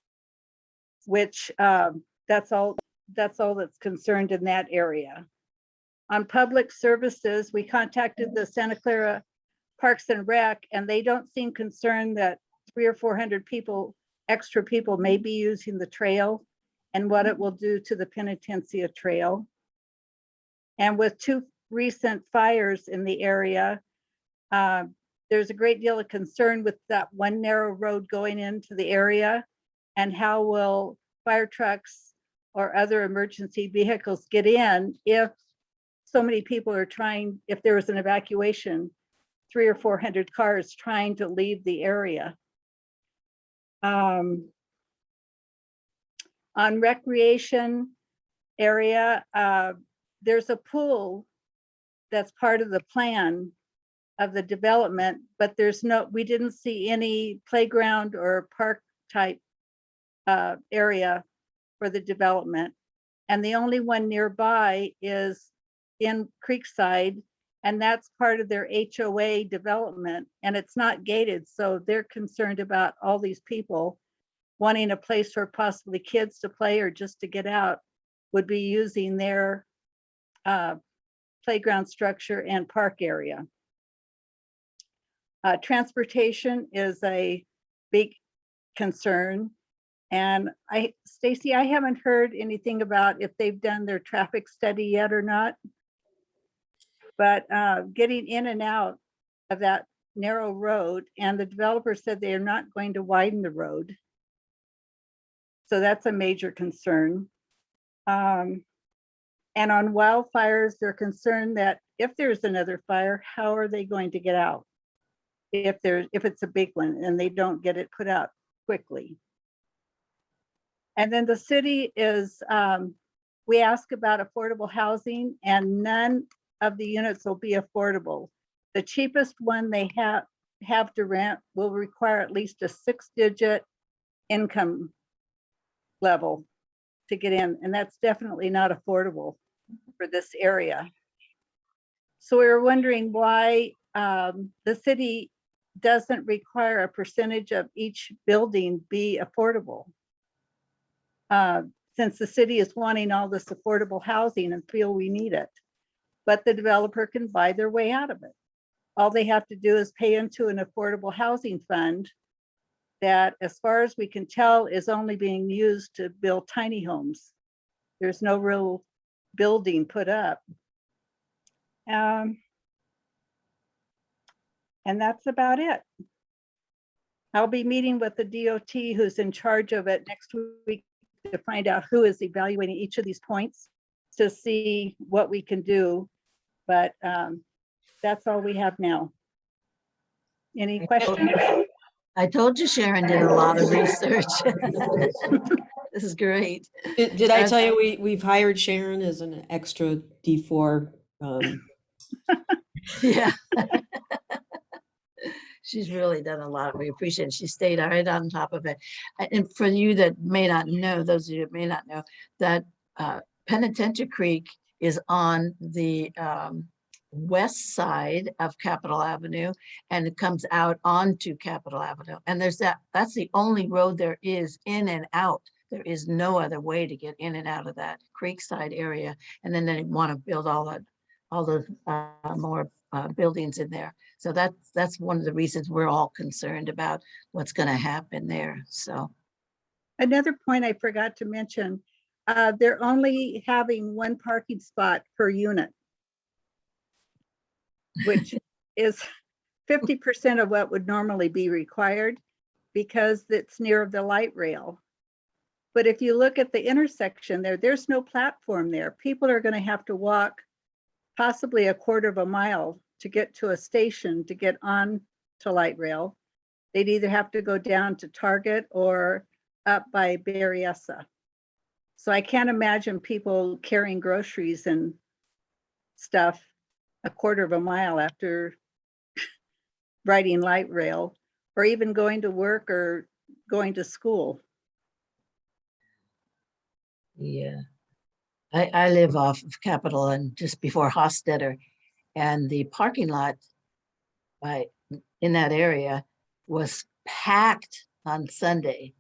which that's all that's concerned in that area. On public services, we contacted the Santa Clara Parks and Rec, and they don't seem concerned that 300 or 400 people, extra people, may be using the trail and what it will do to the Penitencia Trail. And with 2 recent fires in the area, there's a great deal of concern with that one narrow road going into the area, and how will fire trucks or other emergency vehicles get in if so many people are trying, if there was an evacuation, 300 or 400 cars trying to leave the area. On recreation area, there's a pool that's part of the plan of the development, but we didn't see any playground or park type area for the development. And the only one nearby is in Creekside, and that's part of their HOA development, and it's not gated. So they're concerned about all these people wanting a place for possibly kids to play or just to get out, would be using their playground structure and park area. Transportation is a big concern. And Stacy, I haven't heard anything about if they've done their traffic study yet or not. But getting in and out of that narrow road, and the developer said they are not going to widen the road. So that's a major concern. And on wildfires, they're concerned that if there's another fire, how are they going to get out? If it's a big one and they don't get it put out quickly. And then the city is, we ask about affordable housing, and none of the units will be affordable. The cheapest one they have to rent will require at least a 6-digit income level to get in, and that's definitely not affordable for this area. So we were wondering why the city doesn't require a percentage of each building be affordable. Since the city is wanting all this affordable housing and feel we need it, but the developer can buy their way out of it. All they have to do is pay into an affordable housing fund that, as far as we can tell, is only being used to build tiny homes. There's no real building put up. And that's about it. I'll be meeting with the DOT who's in charge of it next week to find out who is evaluating each of these points to see what we can do. But that's all we have now. Any questions? I told you Sharon did a lot of research. This is great. Did I And- tell you we've hired Sharon as an extra D4? Yeah. She's really done a lot. We appreciate it. She stayed right on top of it. And for you that may not know, those of you that may not know, that Penitentiary Creek is on the west side of Capitol Avenue, and it comes out onto Capitol Avenue. And that's the only road there is in and out. There is no other way to get in and out of that Creekside area. And then they want to build all the more buildings in there. So that's one of the reasons we're all concerned about what's going to happen there. So Another point I forgot to mention, they're only having one parking spot per unit, which is 50% of what would normally be required because it's near the light rail. But if you look at the intersection there's no platform there. People are going to have to walk possibly a quarter of a mile to get to a station to get on to light rail. They'd either have to go down to Target or up by Berryessa. So I can't imagine people carrying groceries and stuff a quarter of a mile after riding light rail, or even going to work or going to school. yeah, I live off of Capitol and just before Hofstadter, and the parking lot in that area was packed on Sunday.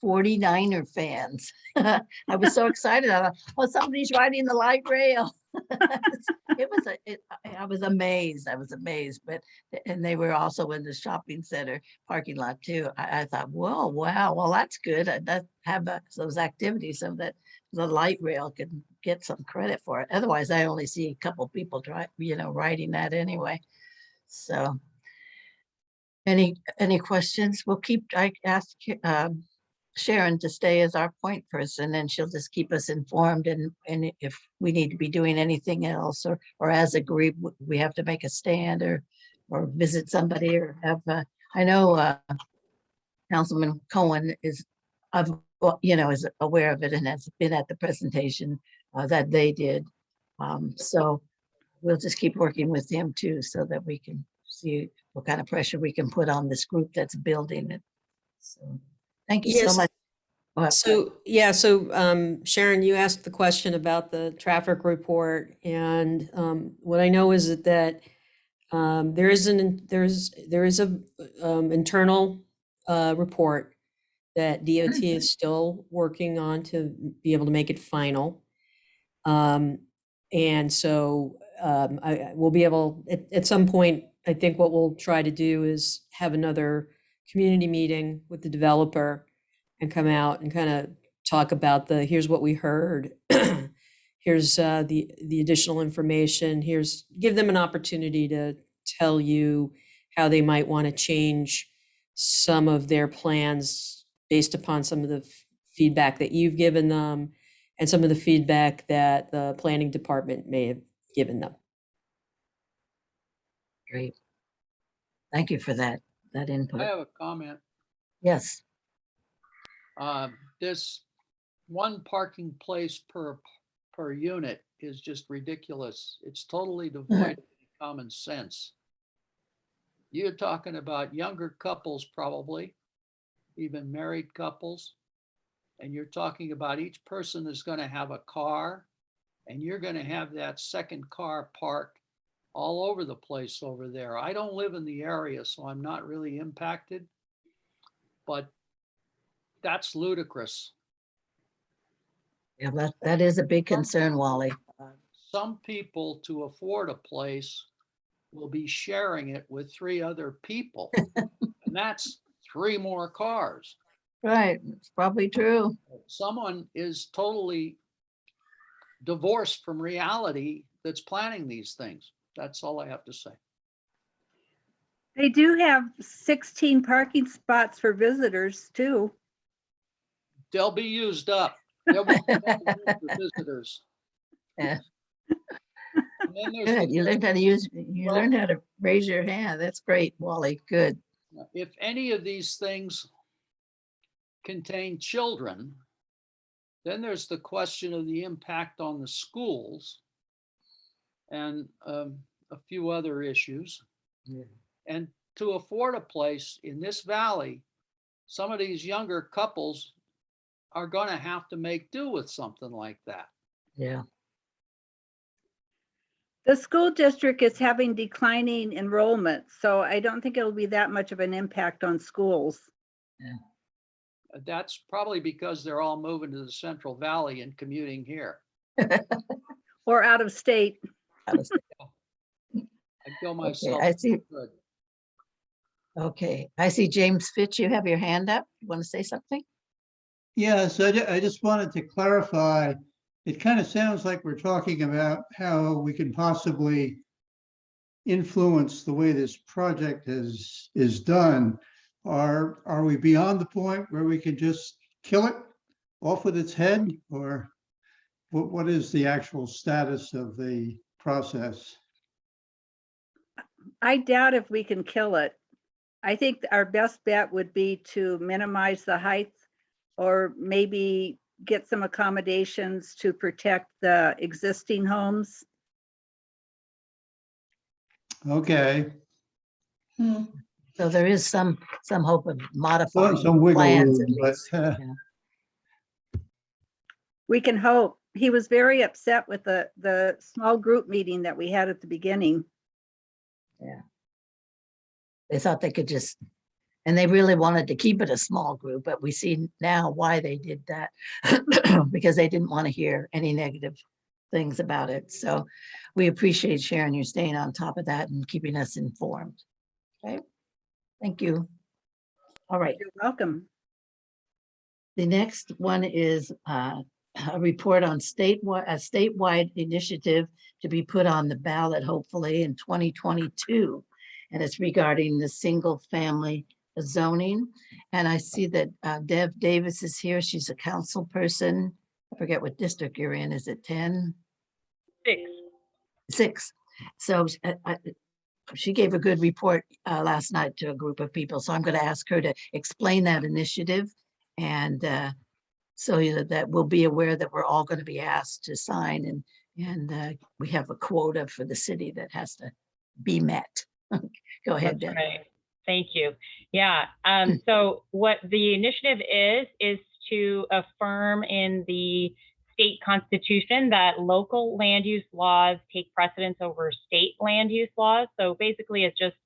49er fans. I was so excited. I thought, oh, somebody's riding the light rail. I was amazed. And they were also in the shopping center parking lot too. I thought, whoa, wow, well, that's good. That have those activities so that the light rail can get some credit for it. Otherwise, I only see a couple people riding that anyway. So any questions? I asked Sharon to stay as our point person, and she'll just keep us informed. And if we need to be doing anything else, or as a group, we have to make a stand or visit somebody or have, I know Councilman Cohen is aware of it and has been at the presentation that they did. So we'll just keep working with him too, so that we can see what kind of pressure we can put on this group that's building it. So thank you so much. So Sharon, you asked the question about the traffic report, and what I know is that there is a internal report that DOT is still working on to be able to make it final. And so I will be able at some point. I think what we'll try to do is have another community meeting with the developer and come out and kind of talk about here's what we heard. Here's the additional information. Give them an opportunity to tell you how they might want to change some of their plans based upon some of the feedback that you've given them and some of the feedback that the planning department may have given them. Great. Thank you for that input. I have a comment. Yes. This one parking place per unit is just ridiculous. It's totally devoid of common sense. You're talking about younger couples, probably, even married couples. And you're talking about each person is going to have a car, and you're going to have that second car parked all over the place over there. I don't live in the area, so I'm not really impacted, but that's ludicrous. Yeah, that is a big concern, Wally. Some people, to afford a place, will be sharing it with 3 other people, and that's 3 more cars. Right, it's probably true. Someone is totally divorced from reality that's planning these things. That's all I have to say. They do have 16 parking spots for visitors too. They'll be used up. There won't be any room for visitors. Yeah. And then there's Good. You learned how to raise your hand. That's great, Wally. Good. If any of these things contain children, Then there's the question of the impact on the schools and a few other issues. And to afford a place in this valley, some of these younger couples are going to have to make do with something like that. Yeah. The school district is having declining enrollment, so I don't think it'll be that much of an impact on schools. That's probably because they're all moving to the Central Valley and commuting here. Or out of state. Out of state. I kill myself. Okay, I see. Good. Okay, I see James Fitch, you have your hand up. You want to say something? Yes, I just wanted to clarify. It kind of sounds like we're talking about how we can possibly influence the way this project is done. Are we beyond the point where we can just kill it off with its head, or what is the actual status of the process? I doubt if we can kill it. I think our best bet would be to minimize the height, or maybe get some accommodations to protect the existing homes. Okay. So there is some hope of modifying Some wiggle plans room, at but least. Yeah. We can hope. He was very upset with the small group meeting that we had at the beginning. Yeah. They thought they could just, and they really wanted to keep it a small group, but we see now why they did that because they didn't want to hear any negative things about it. So we appreciate Sharon, you staying on top of that and keeping us informed. Okay, thank you. All right. You're welcome. The next one is a report on a statewide initiative to be put on the ballot, hopefully in 2022. And it's regarding the single family zoning. And I see that Deb Davis is here. She's a council person. I forget what district you're in. Is it 10? 6. 6. So she gave a good report last night to a group of people. So I'm going to ask her to explain that initiative. And so that we'll be aware that we're all going to be asked to sign, and we have a quota for the city that has to be met. Go ahead, Deb. Right. Thank you. Yeah. So what the initiative is to affirm in the state constitution that local land use laws take precedence over state land use laws. So basically it just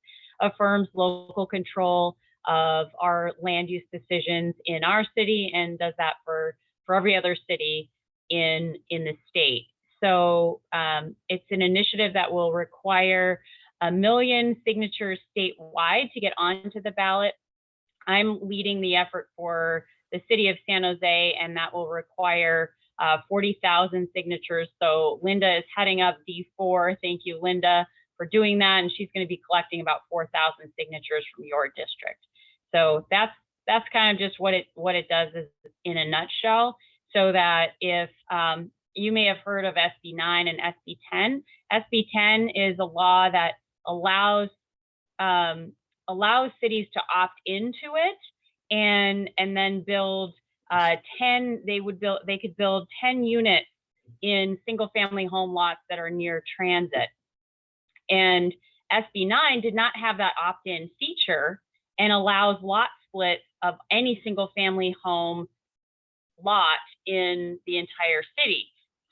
affirms local control of our land use decisions in our city, and does that for every other city in the state. So it's an initiative that will require 1 million signatures statewide to get onto the ballot. I'm leading the effort for the city of San Jose, and that will require 40,000 signatures. So Linda is heading up D4. Thank you, Linda, for doing that. And she's going to be collecting about 4,000 signatures from your district. So that's kind of just what it does is in a nutshell. So that if you may have heard of SB 9 and SB 10. SB 10 is a law that allows cities to opt into it and then build 10. They could build 10 units in single family home lots that are near transit. And SB 9 did not have that opt-in feature and allows lot splits of any single family home lot in the entire city.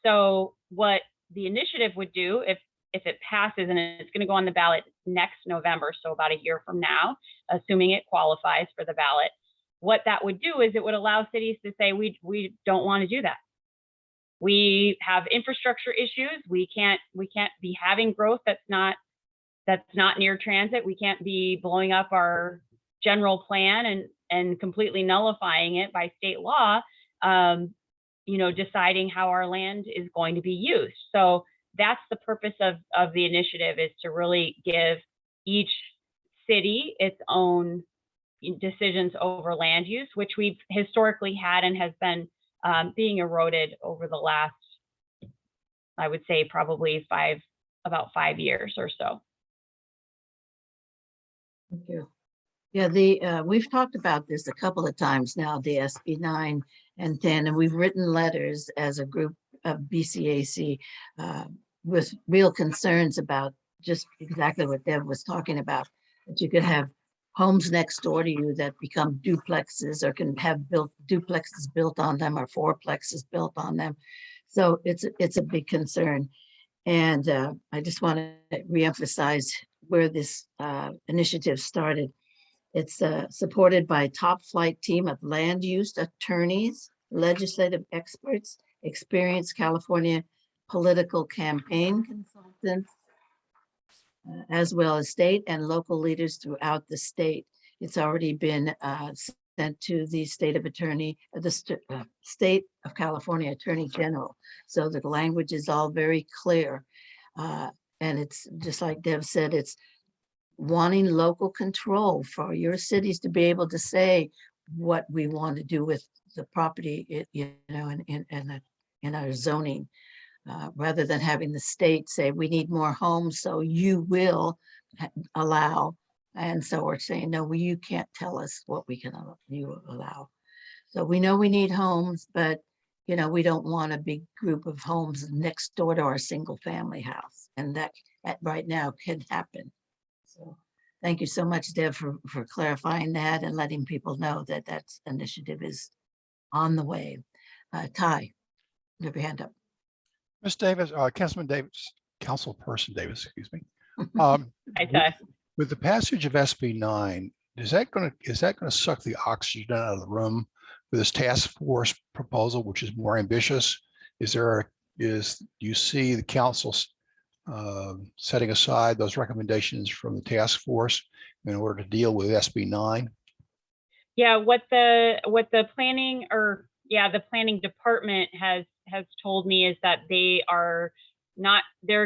So what the initiative would do if it passes, and it's going to go on the ballot next November, so about a year from now, assuming it qualifies for the ballot, what that would do is it would allow cities to say, we don't want to do that. We have infrastructure issues. We can't be having growth that's not near transit. We can't be blowing up our general plan and completely nullifying it by state law, deciding how our land is going to be used. So that's the purpose of the initiative, is to really give each city its own decisions over land use, which we've historically had and has been being eroded over the last, I would say, probably about 5 years or so. Thank you. Yeah, we've talked about this a couple of times now, the SB 9 and 10. And we've written letters as a group of BCAC with real concerns about just exactly what Deb was talking about, that you could have homes next door to you that become duplexes or can have duplexes built on them or fourplexes built on them. So it's a big concern. And I just want to reemphasize where this initiative started. It's supported by a top flight team of land use attorneys, legislative experts, experienced California political campaign consultants, as well as state and local leaders throughout the state. It's already been sent to the state of attorney, the state of California Attorney General. So the language is all very clear. And it's just like Deb said, it's wanting local control for your cities to be able to say what we want to do with the property, in our zoning, rather than having the state say, we need more homes, so you will allow. And so we're saying, no, you can't tell us what we can allow. So we know we need homes, but we don't want a big group of homes next door to our single family house. And that right now can happen. So thank you so much, Deb, for clarifying that and letting people know that that initiative is on the way. Ty, you have your hand up. Ms. Davis, Councilman Davis, Councilperson Davis, excuse me. Hi, Ty. With the passage of SB 9, is that going to suck the oxygen out of the room for this task force proposal, which is more ambitious? Do you see the council setting aside those recommendations from the task force in order to deal with SB 9? Yeah, what the planning the planning department has told me is that they're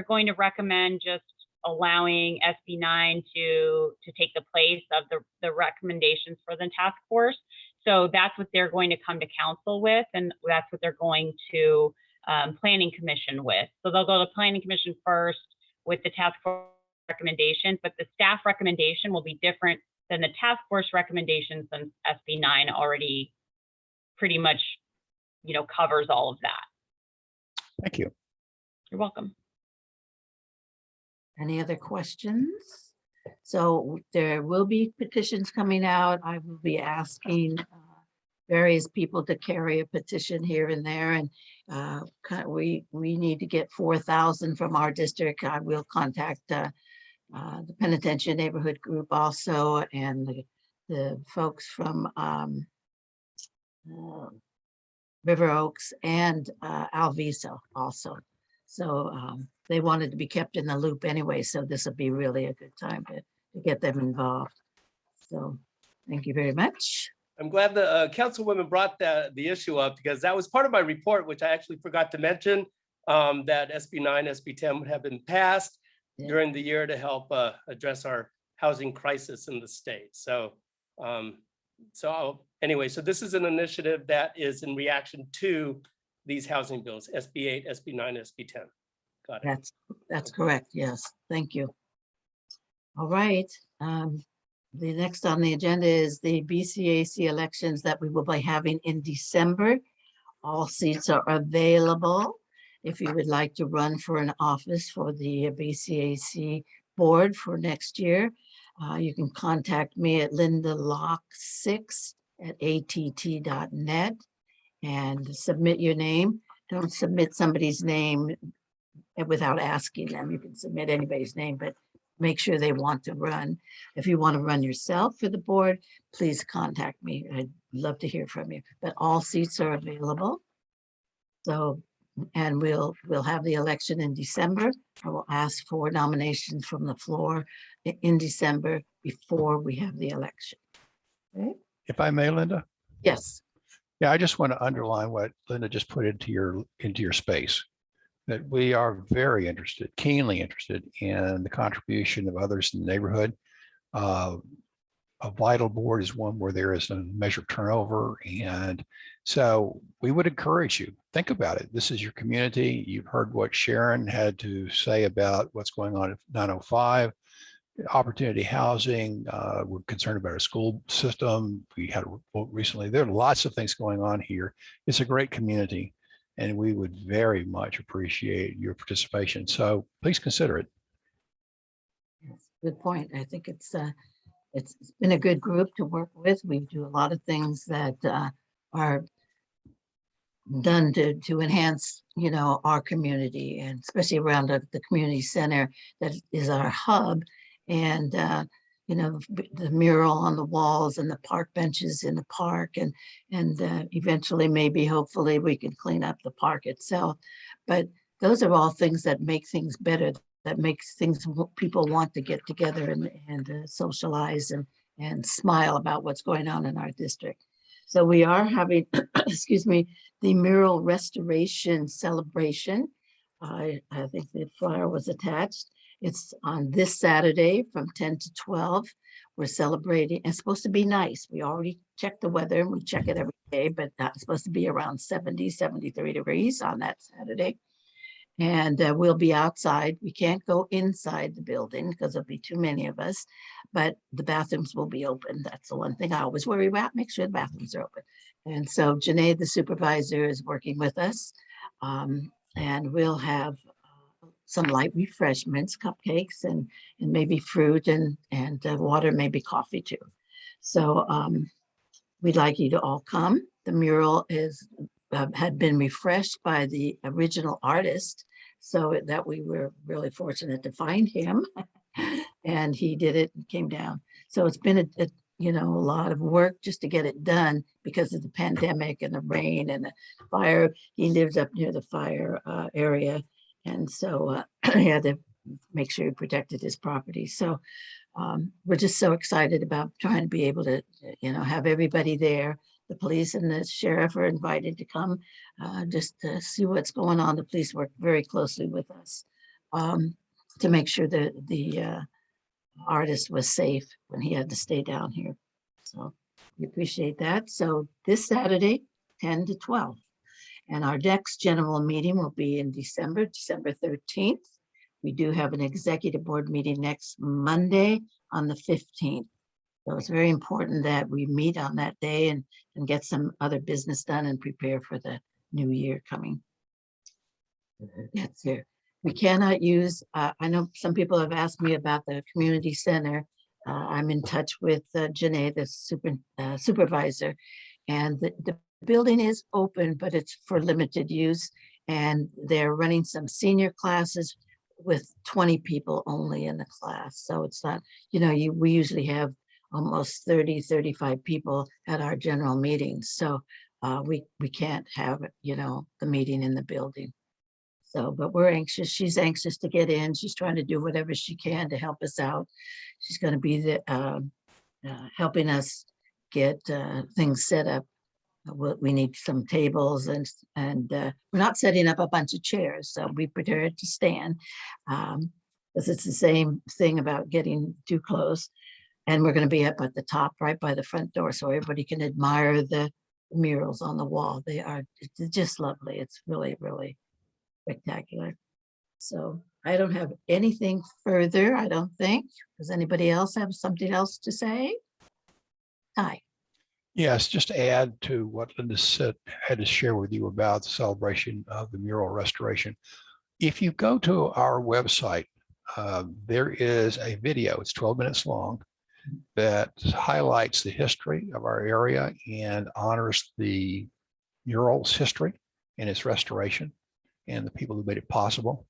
going to recommend just allowing SB 9 to take the place of the recommendations for the task force. So that's what they're going to come to council with, and that's what they're going to planning commission with. So they'll go to planning commission first with the task force recommendations, but the staff recommendation will be different than the task force recommendations, since SB 9 already pretty much, covers all of that. Thank you. You're welcome. Any other questions? So there will be petitions coming out. I will be asking various people to carry a petition here and there, and we need to get 4,000 from our district. I will contact the Penitentiary Neighborhood Group also, and the folks from River Oaks and Alviso also. So they wanted to be kept in the loop anyway, so this will be really a good time to get them involved. So thank you very much. I'm glad the councilwoman brought the issue up, because that was part of my report, which I actually forgot to mention, that SB 9, SB 10 would have been passed during the year to help address our housing crisis in the state. So, anyway, so this is an initiative that is in reaction to these housing bills, SB 8, SB 9, SB 10. Got it. That's correct. Yes, thank you. All right. The next on the agenda is the BCAC elections that we will be having in December. All seats are available. If you would like to run for an office for the BCAC board for next year, you can contact me at lindalock6@att.net and submit your name. Don't submit somebody's name without asking them. You can submit anybody's name, but make sure they want to run. If you want to run yourself for the board, please contact me. I'd love to hear from you, but all seats are available. So, and we'll have the election in December. I will ask for nominations from the floor in December before we have the election. Okay? If I may, Linda? Yes. Yeah, I just want to underline what Linda just put into your space, that we are very interested, keenly interested in the contribution of others in the neighborhood. A vital board is one where there is a measured turnover. And so we would encourage you, think about it. This is your community. You've heard what Sharon had to say about what's going on at 905. opportunity housing. We're concerned about our school system. We had a vote recently. There are lots of things going on here. It's a great community, and we would very much appreciate your participation. So please consider it. Yes, good point. I think it's been a good group to work with. We do a lot of things that are done to enhance, you know, our community, and especially around the community center that is our hub. And you know, the mural on the walls and the park benches in the park, and eventually maybe hopefully we can clean up the park itself. But those are all things that make things better, that makes things people want to get together and socialize and smile about what's going on in our district. So we are having, excuse me, the mural restoration celebration. I think the flyer was attached. It's on this Saturday from 10 to 12. We're celebrating. It's supposed to be nice. We already checked the weather, and we check it every day, but it's supposed to be around 70, 73 degrees on that Saturday. And we'll be outside. We can't go inside the building because there'll be too many of us, but the bathrooms will be open. That's the one thing I always worry about, make sure the bathrooms are open. And so Janae, the supervisor, is working with us, and we'll have some light refreshments, cupcakes, and maybe fruit and water, maybe coffee too. So we'd like you to all come. The mural is had been refreshed by the original artist, so that we were really fortunate to find him, and he did it and came down. So it's been a you know, a lot of work just to get it done because of the pandemic and the rain and the fire. He lives up near the fire area, and so he had to make sure he protected his property. So we're just so excited about trying to be able to, you know, have everybody there. The police and the sheriff are invited to come just to see what's going on. The police work very closely with us to make sure that the artist was safe when he had to stay down here. So we appreciate that. So this Saturday, 10 to 12. And our next general meeting will be in December 13th. We do have an executive board meeting next Monday on the 15th. So it's very important that we meet on that day and get some other business done and prepare for the new year coming. That's here. We cannot use, I know some people have asked me about the community center. I'm in touch with Janae, the supervisor, and the building is open, but it's for limited use. And they're running some senior classes with 20 people only in the class. So it's not, you know, we usually have almost 30, 35 people at our general meetings. So we can't have, you know, the meeting in the building. So, but we're anxious. She's anxious to get in. She's trying to do whatever she can to help us out. She's going to be helping us get things set up. We need some tables and we're not setting up a bunch of chairs. So we prepared to stand because it's the same thing about getting too close. And we're going to be up at the top right by the front door so everybody can admire the murals on the wall. It's just lovely. It's really, really spectacular. So I don't have anything further, I don't think. Does anybody else have something else to say? Hi. Yes, just to add to what Linda said, had to share with you about the celebration of the mural restoration. If you go to our website, there is a video, it's 12 minutes long, that highlights the history of our area and honors the mural's history and its restoration and the people who made it possible.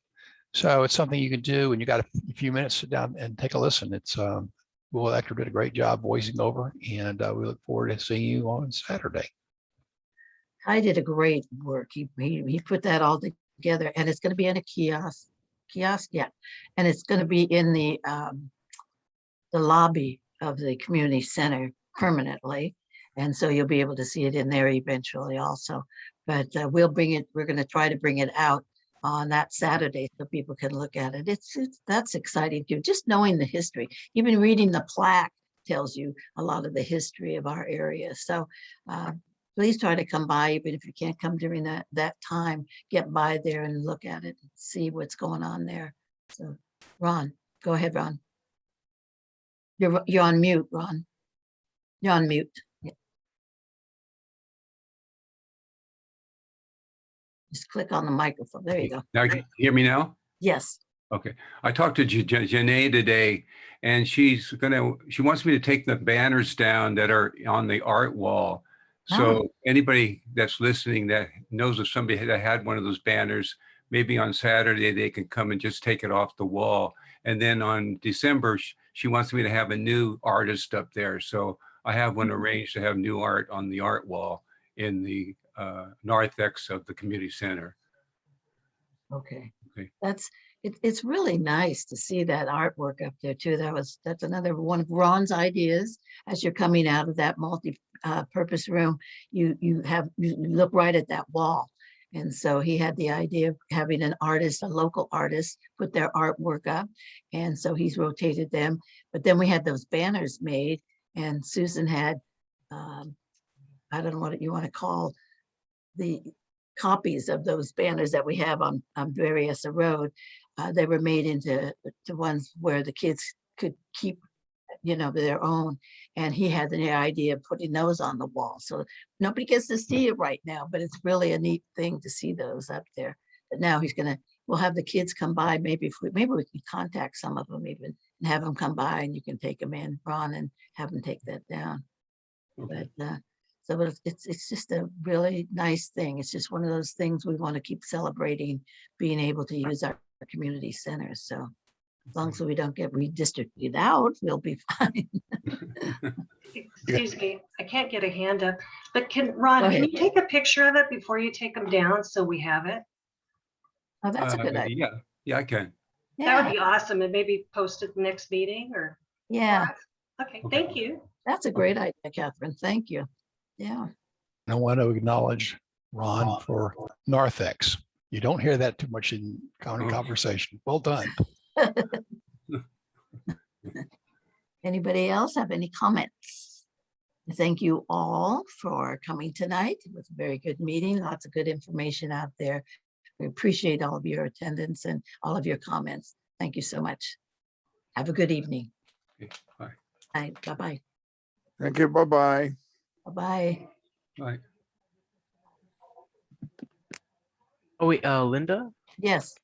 So it's something you can do, and you got a few minutes, sit down and take a listen. It's Will Ector did a great job voicing over, and we look forward to seeing you on Saturday. I did a great work. He put that all together, and it's going to be in a kiosk, yeah, and it's going to be in the lobby of the community center permanently, and so you'll be able to see it in there eventually also. But we'll bring it. We're going to try to bring it out on that Saturday so people can look at it. That's exciting too. Just knowing the history, even reading the plaque tells you a lot of the history of our area. So please try to come by, even if you can't come during that time, get by there and look at it and see what's going on there. So Ron, go ahead, Ron. You're on mute, Ron. You're on mute. Yeah. Just click on the microphone. There you go. Now, you hear me now? Yes. Okay. I talked to Janae today, and she wants me to take the banners down that are on the art wall. So anybody that's listening that knows of somebody that had one of those banners, maybe on Saturday, they can come and just take it off the wall. And then on December, she wants me to have a new artist up there. So I have one arranged to have new art on the art wall in the narthex of the community center. Okay. Okay. It's really nice to see that artwork up there too. That's another one of Ron's ideas. As you're coming out of that multi-purpose room, you look right at that wall. And so he had the idea of having an artist, a local artist, put their artwork up. And so he's rotated them. But then we had those banners made, and Susan had, I don't know what you want to call the copies of those banners that we have on Various Road. They were made into ones where the kids could keep, their own. And he had the idea of putting those on the wall. So nobody gets to see it right now, but it's really a neat thing to see those up there. But now we'll have the kids come by. Maybe we can contact some of them even and have them come by, and you can take them in, Ron, and have them take that down. Okay. But so it's just a really nice thing. It's just one of those things we want to keep celebrating, being able to use our community centers. So as long as we don't get redistricted out, we'll be fine. Excuse me, I can't get a hand up, but Ron, can you take a picture of it before you take them down so we have it? Oh, that's a good idea. Yeah, I can. That would be awesome, and maybe post it the next meeting or. Yeah. Okay, thank you. That's a great idea, Catherine. Thank you. Yeah. I want to acknowledge Ron for narthex. You don't hear that too much in county conversation. Well done. Anybody else have any comments? Thank you all for coming tonight. It was a very good meeting. Lots of good information out there. We appreciate all of your attendance and all of your comments. Thank you so much. Have a good evening. Okay, bye. Bye. Bye-bye. Thank you. Bye-bye. Bye-bye. Bye. Oh wait, Linda? Yes.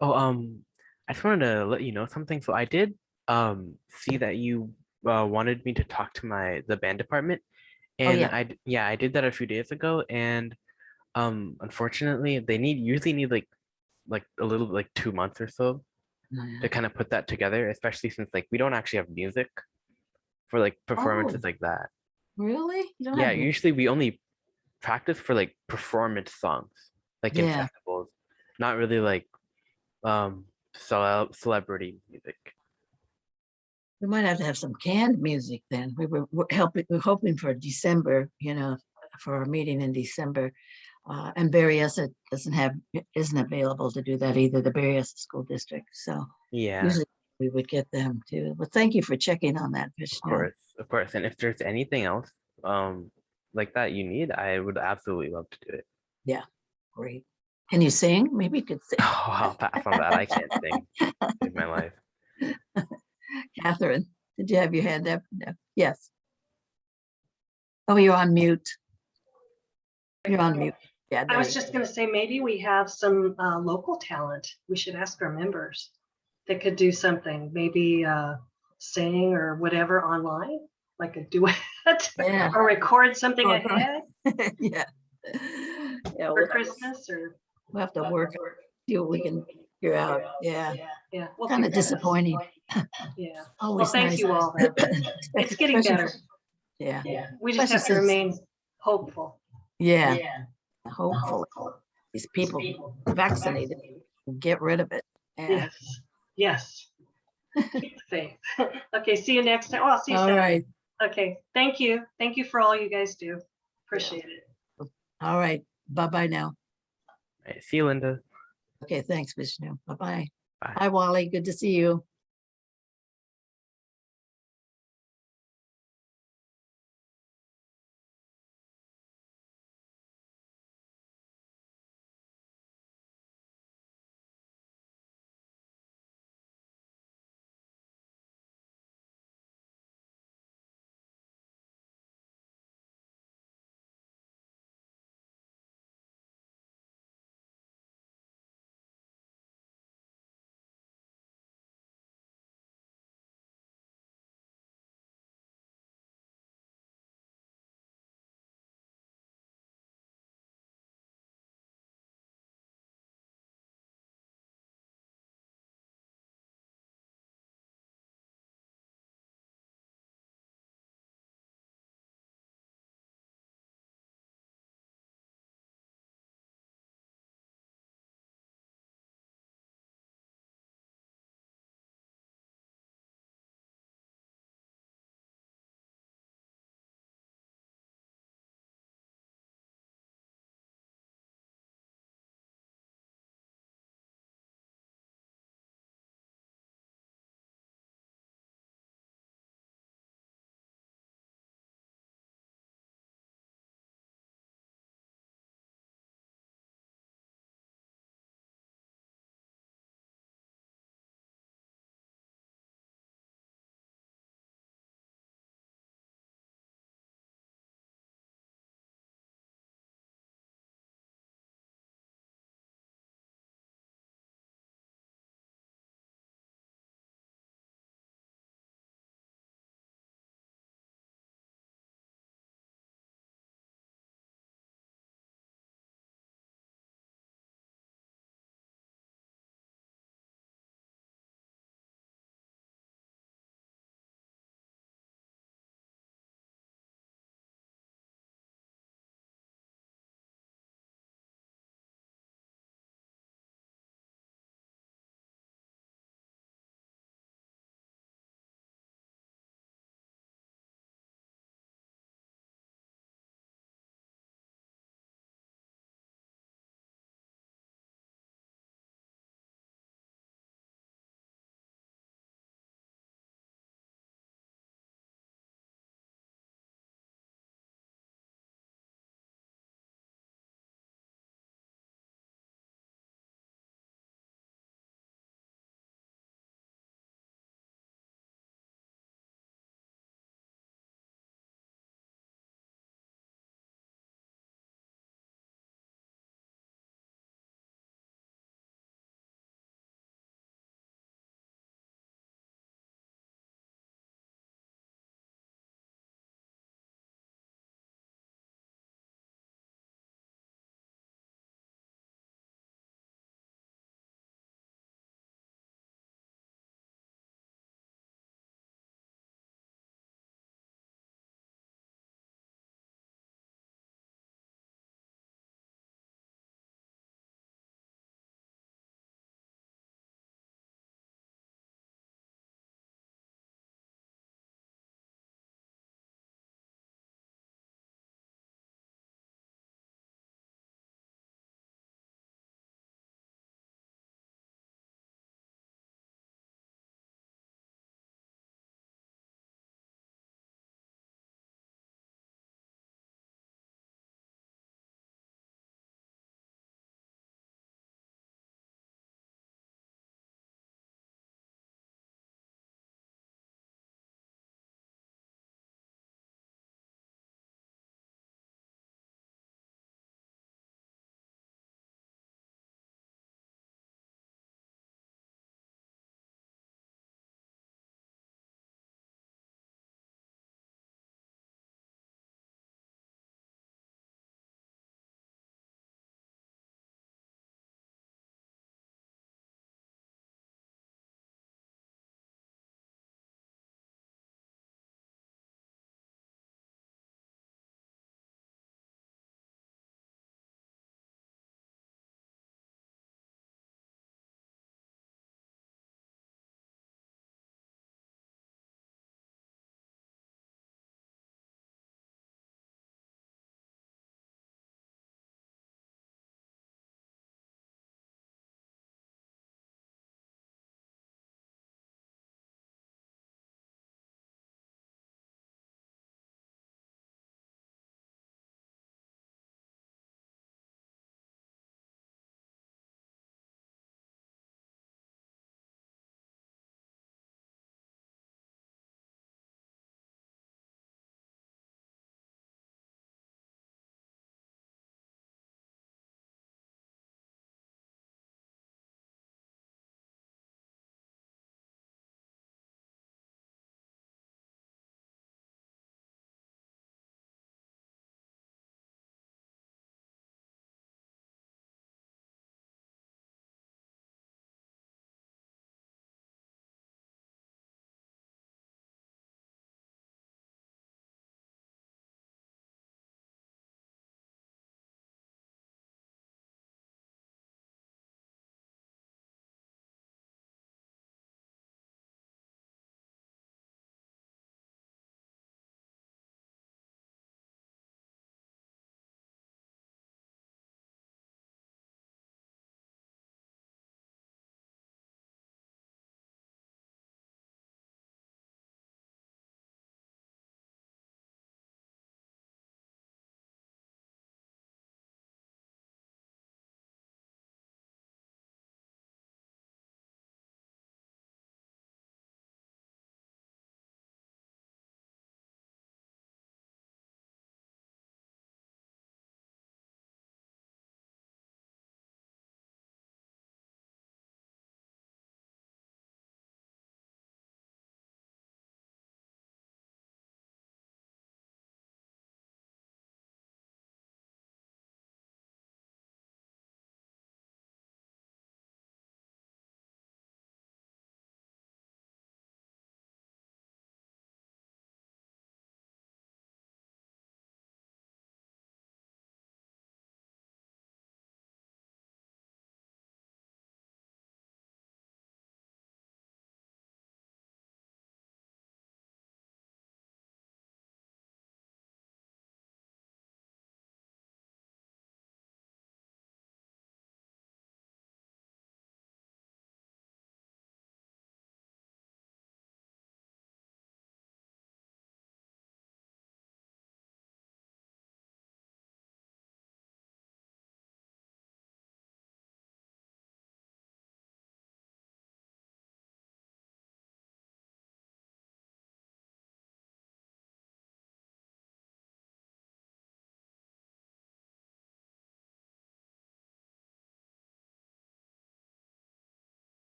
Oh, I just wanted to let you know something. So I did see that you wanted me to talk to the band department, and I did that a few days ago, and unfortunately they usually need like a little 2 months or so to kind of put that together, especially since we don't actually have music for performances like that. Really? You don't Yeah, have usually we only practice for performance songs, in Yeah. festivals, not really celebrity music. We might have to have some canned music then. We're hoping for December, for our meeting in December. And Berryessa isn't available to do that either, the Berryessa School District. So Yeah, usually we would get them too. But thank you for checking on that, of Vishnu. course. And if there's anything else like that you need, I would absolutely love to do it. Yeah, great. Can you sing? Maybe you could sing. Oh, I'll pass on that. I can't sing. Save my life. Catherine, did you have your hand up? No. Yes. Oh, you're on mute. You're on mute. Yeah. I was just going to say, maybe we have some local talent. We should ask our members that could do something, maybe sing or whatever online, like a duet, or record something ahead. Yeah. Yeah. For Christmas, or we'll have to work, see what we can figure out. Yeah. Yeah. Kind of disappointing. Yeah. Always Well, thank nice. you all. It's getting better. Yeah. We just have to remain hopeful. Yeah. Hopefully these people vaccinated get rid of it. Yeah. Yes. Keep the faith. Okay, see you next time. Oh, I'll see you All soon. right. Okay, thank you. Thank you for all you guys do. Appreciate it. All right. Bye-bye now. All right, see you, Linda. Okay, thanks, Vishnu. Bye-bye. Bye. Hi, Wally. Good to see you.